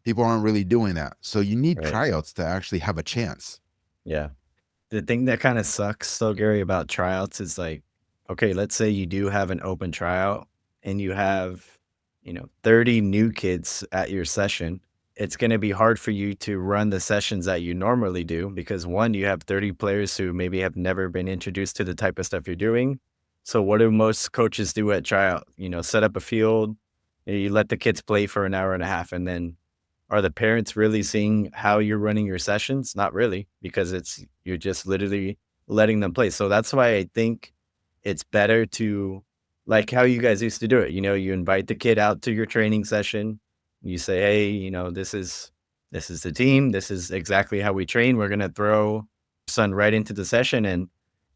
People aren't really doing that. So you need right. tryouts to actually have a chance. Yeah. The thing that kind of sucks so Gary about tryouts is like, okay, let's say you do have an open tryout and you have, 30 new kids at your session. It's going to be hard for you to run the sessions that you normally do because one, you have 30 players who maybe have never been introduced to the type of stuff you're doing. So what do most coaches do at tryout? Set up a field, you let the kids play for an hour and a half, and then are the parents really seeing how you're running your sessions? Not really, because you're just literally letting them play. So that's why I think it's better to like how you guys used to do it. You invite the kid out to your training session. You say, "Hey, this is the team. This is exactly how we train. We're gonna throw son right into the session, and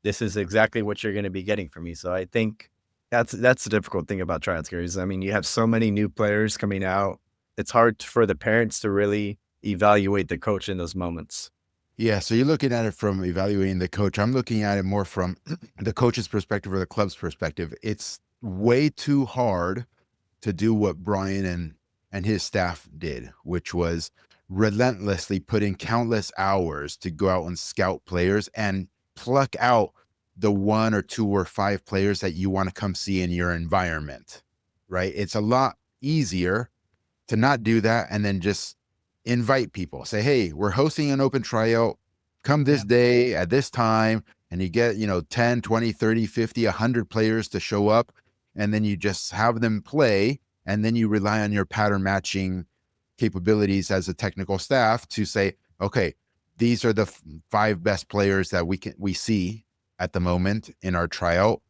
this is exactly what you're gonna be getting from me." So I think that's the difficult thing about tryouts, Gary. Is I mean, you have so many new players coming out, it's hard for the parents to really evaluate the coach in those moments. Yeah. So you're looking at it from evaluating the coach. I'm looking at it more from the coach's perspective or the club's perspective. It's way too hard to do what Brian and his staff did, which was relentlessly put in countless hours to go out and scout players and pluck out the one or two or five players that you want to come see in your environment. Right? It's a lot easier to not do that and then just invite people. Say, hey, we're hosting an open tryout. Come Yeah. this day at this time. And you get, 10, 20, 30, 50, 100 players to show up. And then you just have them play. And then you rely on your pattern matching capabilities as a technical staff to say, okay, these are the five best players that we see at the moment in our tryout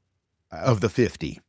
of the 50,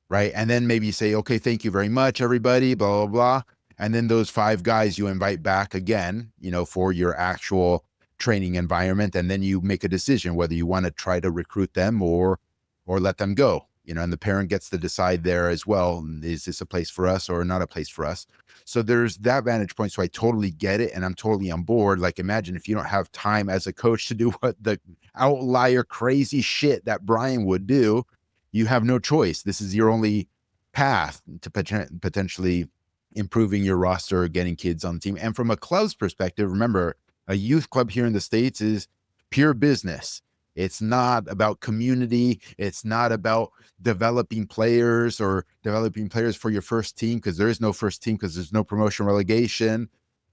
right? And then maybe you say, okay, thank you very much, everybody, blah, blah, blah. And then those five guys you invite back again, for your actual training environment. And then you make a decision whether you want to try to recruit them or let them go. And the parent gets to decide there as well. Is this a place for us or not a place for us? So there's that vantage point. So I totally get it. And I'm totally on board. Like, imagine if you don't have time as a coach to do what the outlier crazy shit that Brian would do, you have no choice. This is your only path to potentially improving your roster, getting kids on the team. And from a club's perspective, remember, a youth club here in the States is pure business. It's not about community. It's not about developing players or developing players for your first team, because there is no first team, because there's no promotion relegation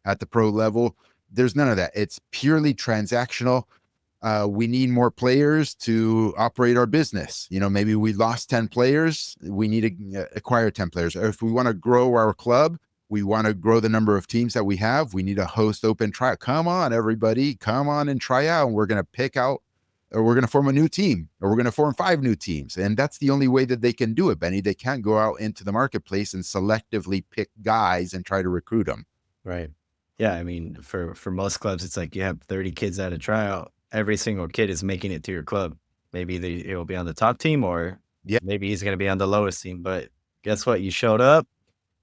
at the pro level. There's none of that. It's purely transactional. We need more players to operate our business. Maybe we lost 10 players. We need to acquire 10 players. Or if we want to grow our club, we want to grow the number of teams that we have, we need to host open tryout. Come on, everybody. Come on and try out. And we're going to pick out, or we're going to form a new team, or we're going to form 5 new teams. And that's the only way that they can do it, Benny. They can't go out into the marketplace and selectively pick guys and try to recruit them. Right. Yeah, I mean, for most clubs, it's like you have 30 kids at a tryout. Every single kid is making it to your club. Maybe he'll be on the top team, or Yeah. maybe he's going to be on the lowest team. But guess what? You showed up.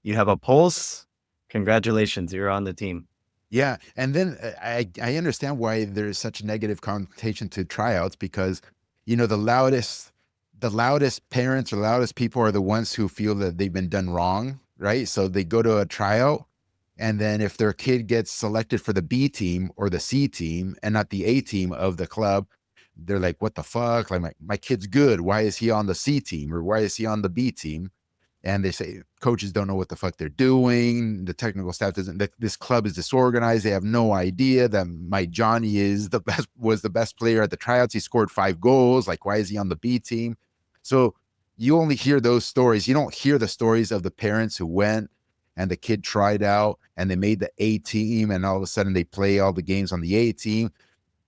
You have a pulse. Congratulations, you're on the team. Yeah, and then I understand why there's such a negative connotation to tryouts, because the loudest the loudest parents or loudest people are the ones who feel that they've been done wrong, right? So they go to a tryout, and then if their kid gets selected for the B team or the C team and not the A team of the club, they're like, what the fuck? Like, my kid's good. Why is he on the C team or why is he on the B team? And they say coaches don't know what the fuck they're doing. The technical staff doesn't. This club is disorganized. They have no idea that my Johnny was the best player at the tryouts. He scored 5 goals. Like, why is he on the B team? So you only hear those stories. You don't hear the stories of the parents who went and the kid tried out and they made the A team, and all of a sudden they play all the games on the A team.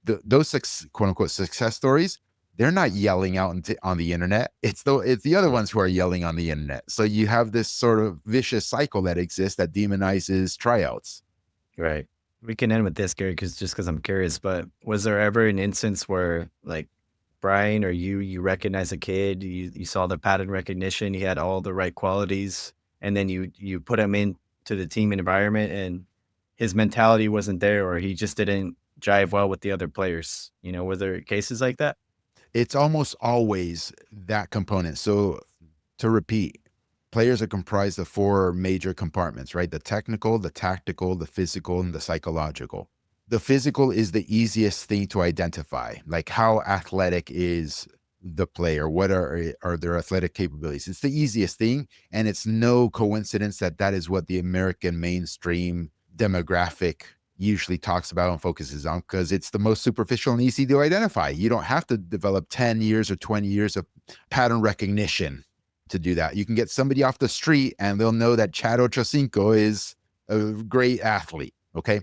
Those quote unquote success stories, they're not yelling out on the internet. It's the other ones who are yelling on the internet. So you have this sort of vicious cycle that exists that demonizes tryouts. Right. We can end with this, Gary, because I'm curious, but was there ever an instance where, like, Brian or you recognize a kid, you saw the pattern recognition, he had all the right qualities, and then you put him into the team environment and his mentality wasn't there, or he just didn't jive well with the other players? You know, were there cases like that? It's almost always that component. So to repeat, players are comprised of 4 major compartments, right? The technical, the tactical, the physical, and the psychological. The physical is the easiest thing to identify, like how athletic is the player, what are their athletic capabilities. It's the easiest thing, and it's no coincidence that that is what the American mainstream demographic usually talks about and focuses on, because it's the most superficial and easy to identify. You don't have to develop 10 years or 20 years of pattern recognition to do that. You can get somebody off the street and they'll know that Chad Ochocinco is a great athlete. Okay.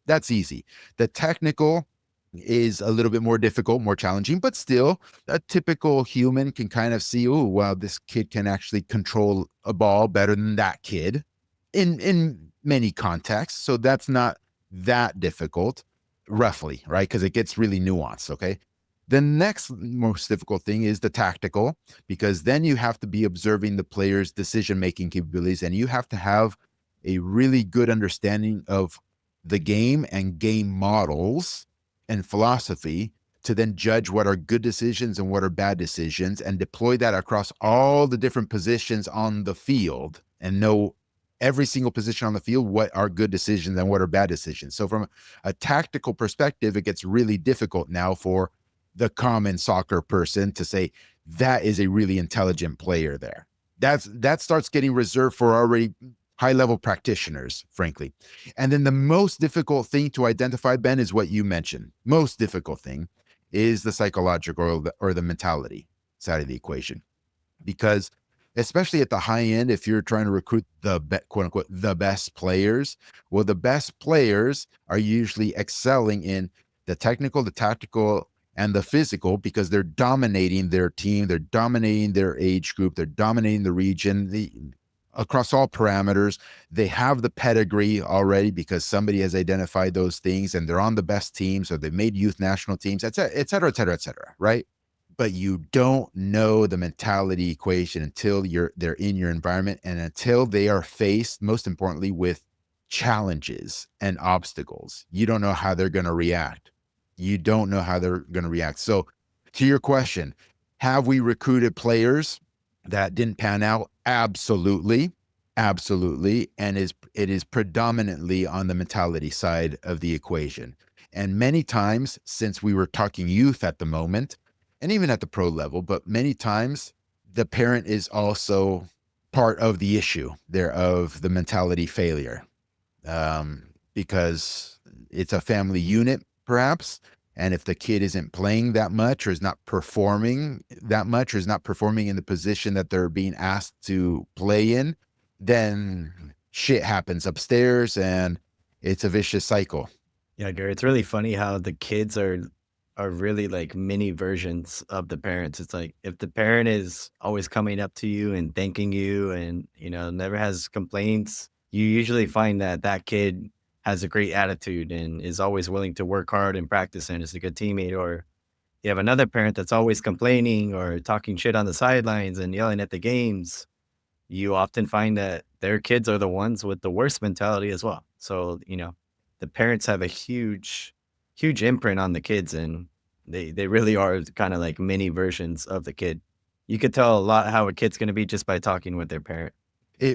That's easy. The technical is a little bit more difficult, more challenging, but still a typical human can kind of see, oh, wow, this kid can actually control a ball better than that kid in many contexts. So that's not that difficult, roughly, right? Because it gets really nuanced. Okay. The next most difficult thing is the tactical, because then you have to be observing the player's decision making capabilities, and you have to have a really good understanding of the game and game models and philosophy to then judge what are good decisions and what are bad decisions, and deploy that across all the different positions on the field, and know every single position on the field, what are good decisions and what are bad decisions. So from a tactical perspective, it gets really difficult now for the common soccer person to say that is a really intelligent player there. That starts getting reserved for already high level practitioners, frankly. And then the most difficult thing to identify, Ben, is what you mentioned. Most difficult thing is the psychological or the mentality side of the equation, because especially at the high end, if you're trying to recruit the quote unquote the best players, well, the best players are usually excelling in the technical, the tactical, and the physical, because they're dominating their team, they're dominating their age group, they're dominating the region, across all parameters. They have the pedigree already because somebody has identified those things, and they're on the best teams, or they made youth national teams, et cetera, et cetera, et cetera, et cetera, right? But you don't know the mentality equation until they're in your environment, and until they are faced, most importantly, with challenges and obstacles. You don't know how they're going to react. You don't know how they're going to react. So to your question, have we recruited players that didn't pan out? Absolutely. Absolutely. And it is predominantly on the mentality side of the equation. And many times, since we were talking youth at the moment, and even at the pro level, but many times the parent is also part of the issue there of the mentality failure, because it's a family unit, perhaps. And if the kid isn't playing that much, or is not performing that much, or is not performing in the position that they're being asked to play in, then shit happens upstairs, and it's a vicious cycle. Yeah, Gary, it's really funny how the kids are really like mini versions of the parents. It's like if the parent is always coming up to you and thanking you and, you know, never has complaints, you usually find that that kid has a great attitude and is always willing to work hard and practice and is a good teammate. Or you have another parent that's always complaining or talking shit on the sidelines and yelling at the games. You often find that their kids are the ones with the worst mentality as well. So, you know, the parents have a huge imprint on the kids. And They really are kind of like mini versions of the kid. You could tell a lot how a kid's going to be just by talking with their parent.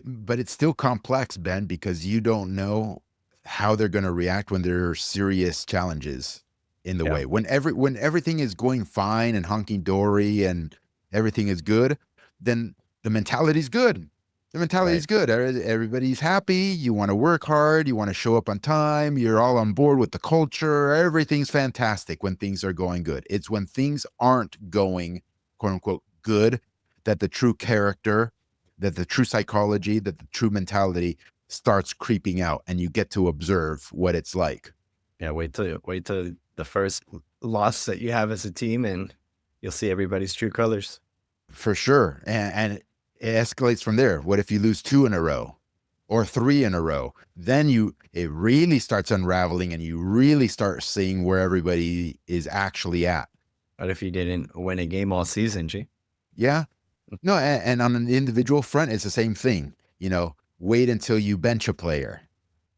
But it's still complex, Ben, because you don't know how they're going to react when there are serious challenges in the Yeah, way. When everything is going fine and honky dory and everything is good, then the mentality's good. The right. mentality's good. Everybody's happy. You want to work hard. You want to show up on time. You're all on board with the culture. Everything's fantastic when things are going good. It's when things aren't going, quote unquote, good, that the true character, that the true psychology, that the true mentality starts creeping out, and you get to observe what it's like. Yeah, wait till the first loss that you have as a team, and you'll see everybody's true colors. For sure. And it escalates from there. What if you lose 2 in a row or 3 in a row? Then it really starts unraveling, and you really start seeing where everybody is actually at. What if you didn't win a game all season, G? Yeah. No, and on an individual front, it's the same thing. Wait until you bench a player,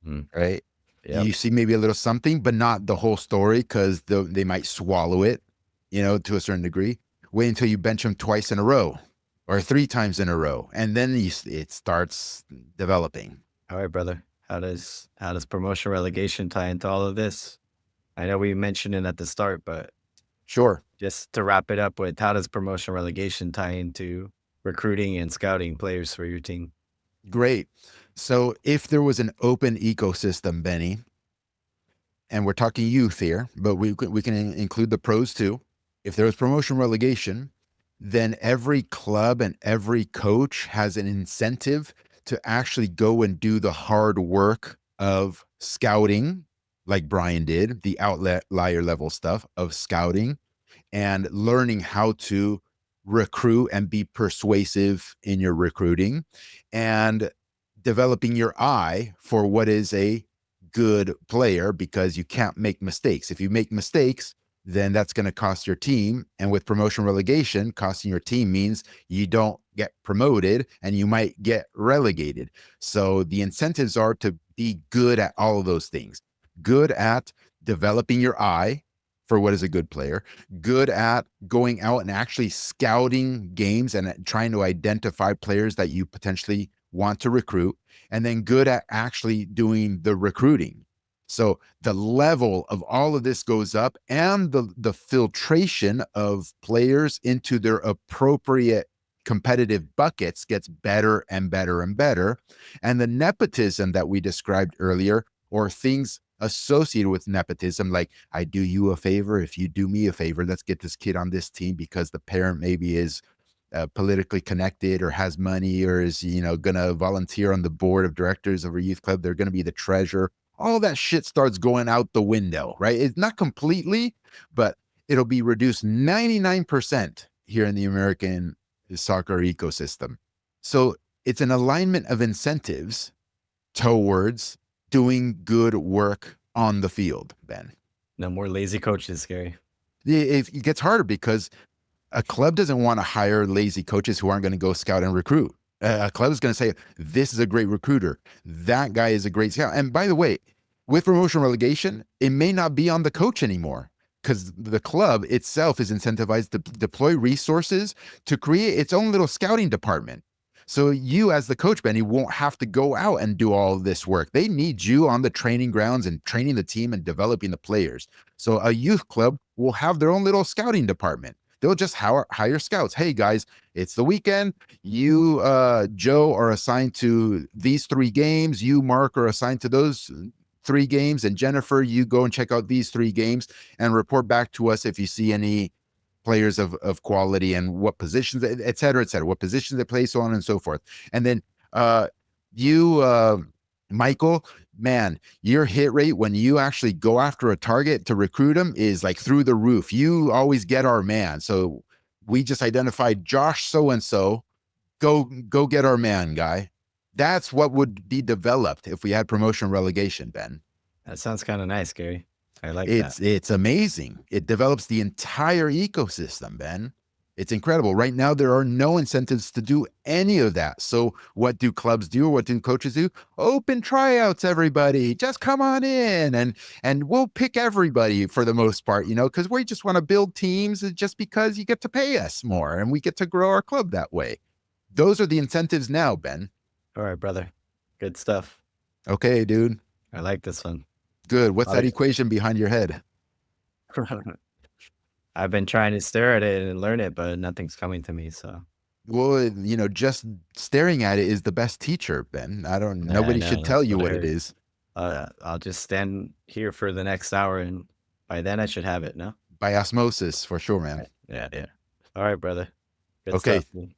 Mm, right? yep. You see maybe a little something, but not the whole story, because they might swallow it, to a certain degree. Wait until you bench them twice in a row or 3 times in a row, and then it starts developing. All right, brother. How does promotion relegation tie into all of this? I know we mentioned it at the start, but Sure. just to wrap it up with, how does promotion relegation tie into recruiting and scouting players for your team? Great. So if there was an open ecosystem, Benny, and we're talking youth here, but we can include the pros too. If there was promotion relegation, then every club and every coach has an incentive to actually go and do the hard work of scouting, like Brian did, the outlier level stuff of scouting and learning how to recruit and be persuasive in your recruiting, and developing your eye for what is a good player, because you can't make mistakes. If you make mistakes, then that's going to cost your team. And with promotion relegation, costing your team means you don't get promoted and you might get relegated. So the incentives are to be good at all of those things, good at developing your eye for what is a good player, good at going out and actually scouting games and trying to identify players that you potentially want to recruit, and then good at actually doing the recruiting. So the level of all of this goes up, and the filtration of players into their appropriate competitive buckets gets better and better and better. And the nepotism that we described earlier, or things associated with nepotism, like I do you a favor if you do me a favor, let's get this kid on this team because the parent maybe is politically connected or has money or is gonna volunteer on the board of directors of a youth club, they're gonna be the treasurer. All that shit starts going out the window, right? It's not completely, but it'll be reduced 99% here in the American soccer ecosystem. So it's an alignment of incentives towards doing good work on the field, Ben. No more lazy coaches, Gary. It gets harder because a club doesn't want to hire lazy coaches who aren't going to go scout and recruit. A club is going to say, this is a great recruiter. That guy is a great scout. And by the way, with promotion relegation, it may not be on the coach anymore, because the club itself is incentivized to deploy resources to create its own little scouting department. So you, as the coach, Benny, won't have to go out and do all of this work. They need you on the training grounds and training the team and developing the players. So a youth club will have their own little scouting department. They'll just hire scouts. Hey guys, it's the weekend. You, Joe, are assigned to these 3 games. You, Mark, are assigned to those 3 games. And Jennifer, you go and check out these 3 games and report back to us if you see any players of quality and what positions, et cetera, what positions they play, so on and so forth. And then you, Michael, man, your hit rate when you actually go after a target to recruit them is like through the roof. You always get our man. So we just identified Josh so-and-so. Go get our man, guy. That's what would be developed if we had promotion relegation, Ben. That sounds kind of nice, Gary. I like that. It's amazing. It develops the entire ecosystem, Ben. It's incredible. Right now, there are no incentives to do any of that. So, what do clubs do? What do coaches do? Open tryouts, everybody. Just come on in, and we'll pick everybody for the most part, because we just want to build teams just because you get to pay us more and we get to grow our club that way. Those are the incentives now, Ben. All right, brother. Good stuff. Okay, dude. I like this one. Good. What's that equation behind your head? I've been trying to stare at it and learn it, but nothing's coming to me. So, Well, just staring at it is the best teacher, Ben. Nobody should tell you what it is. I'll just stand here for the next hour, and by then I should have it. No, By osmosis, for sure, man. yeah. All right, brother. Good Okay. stuff.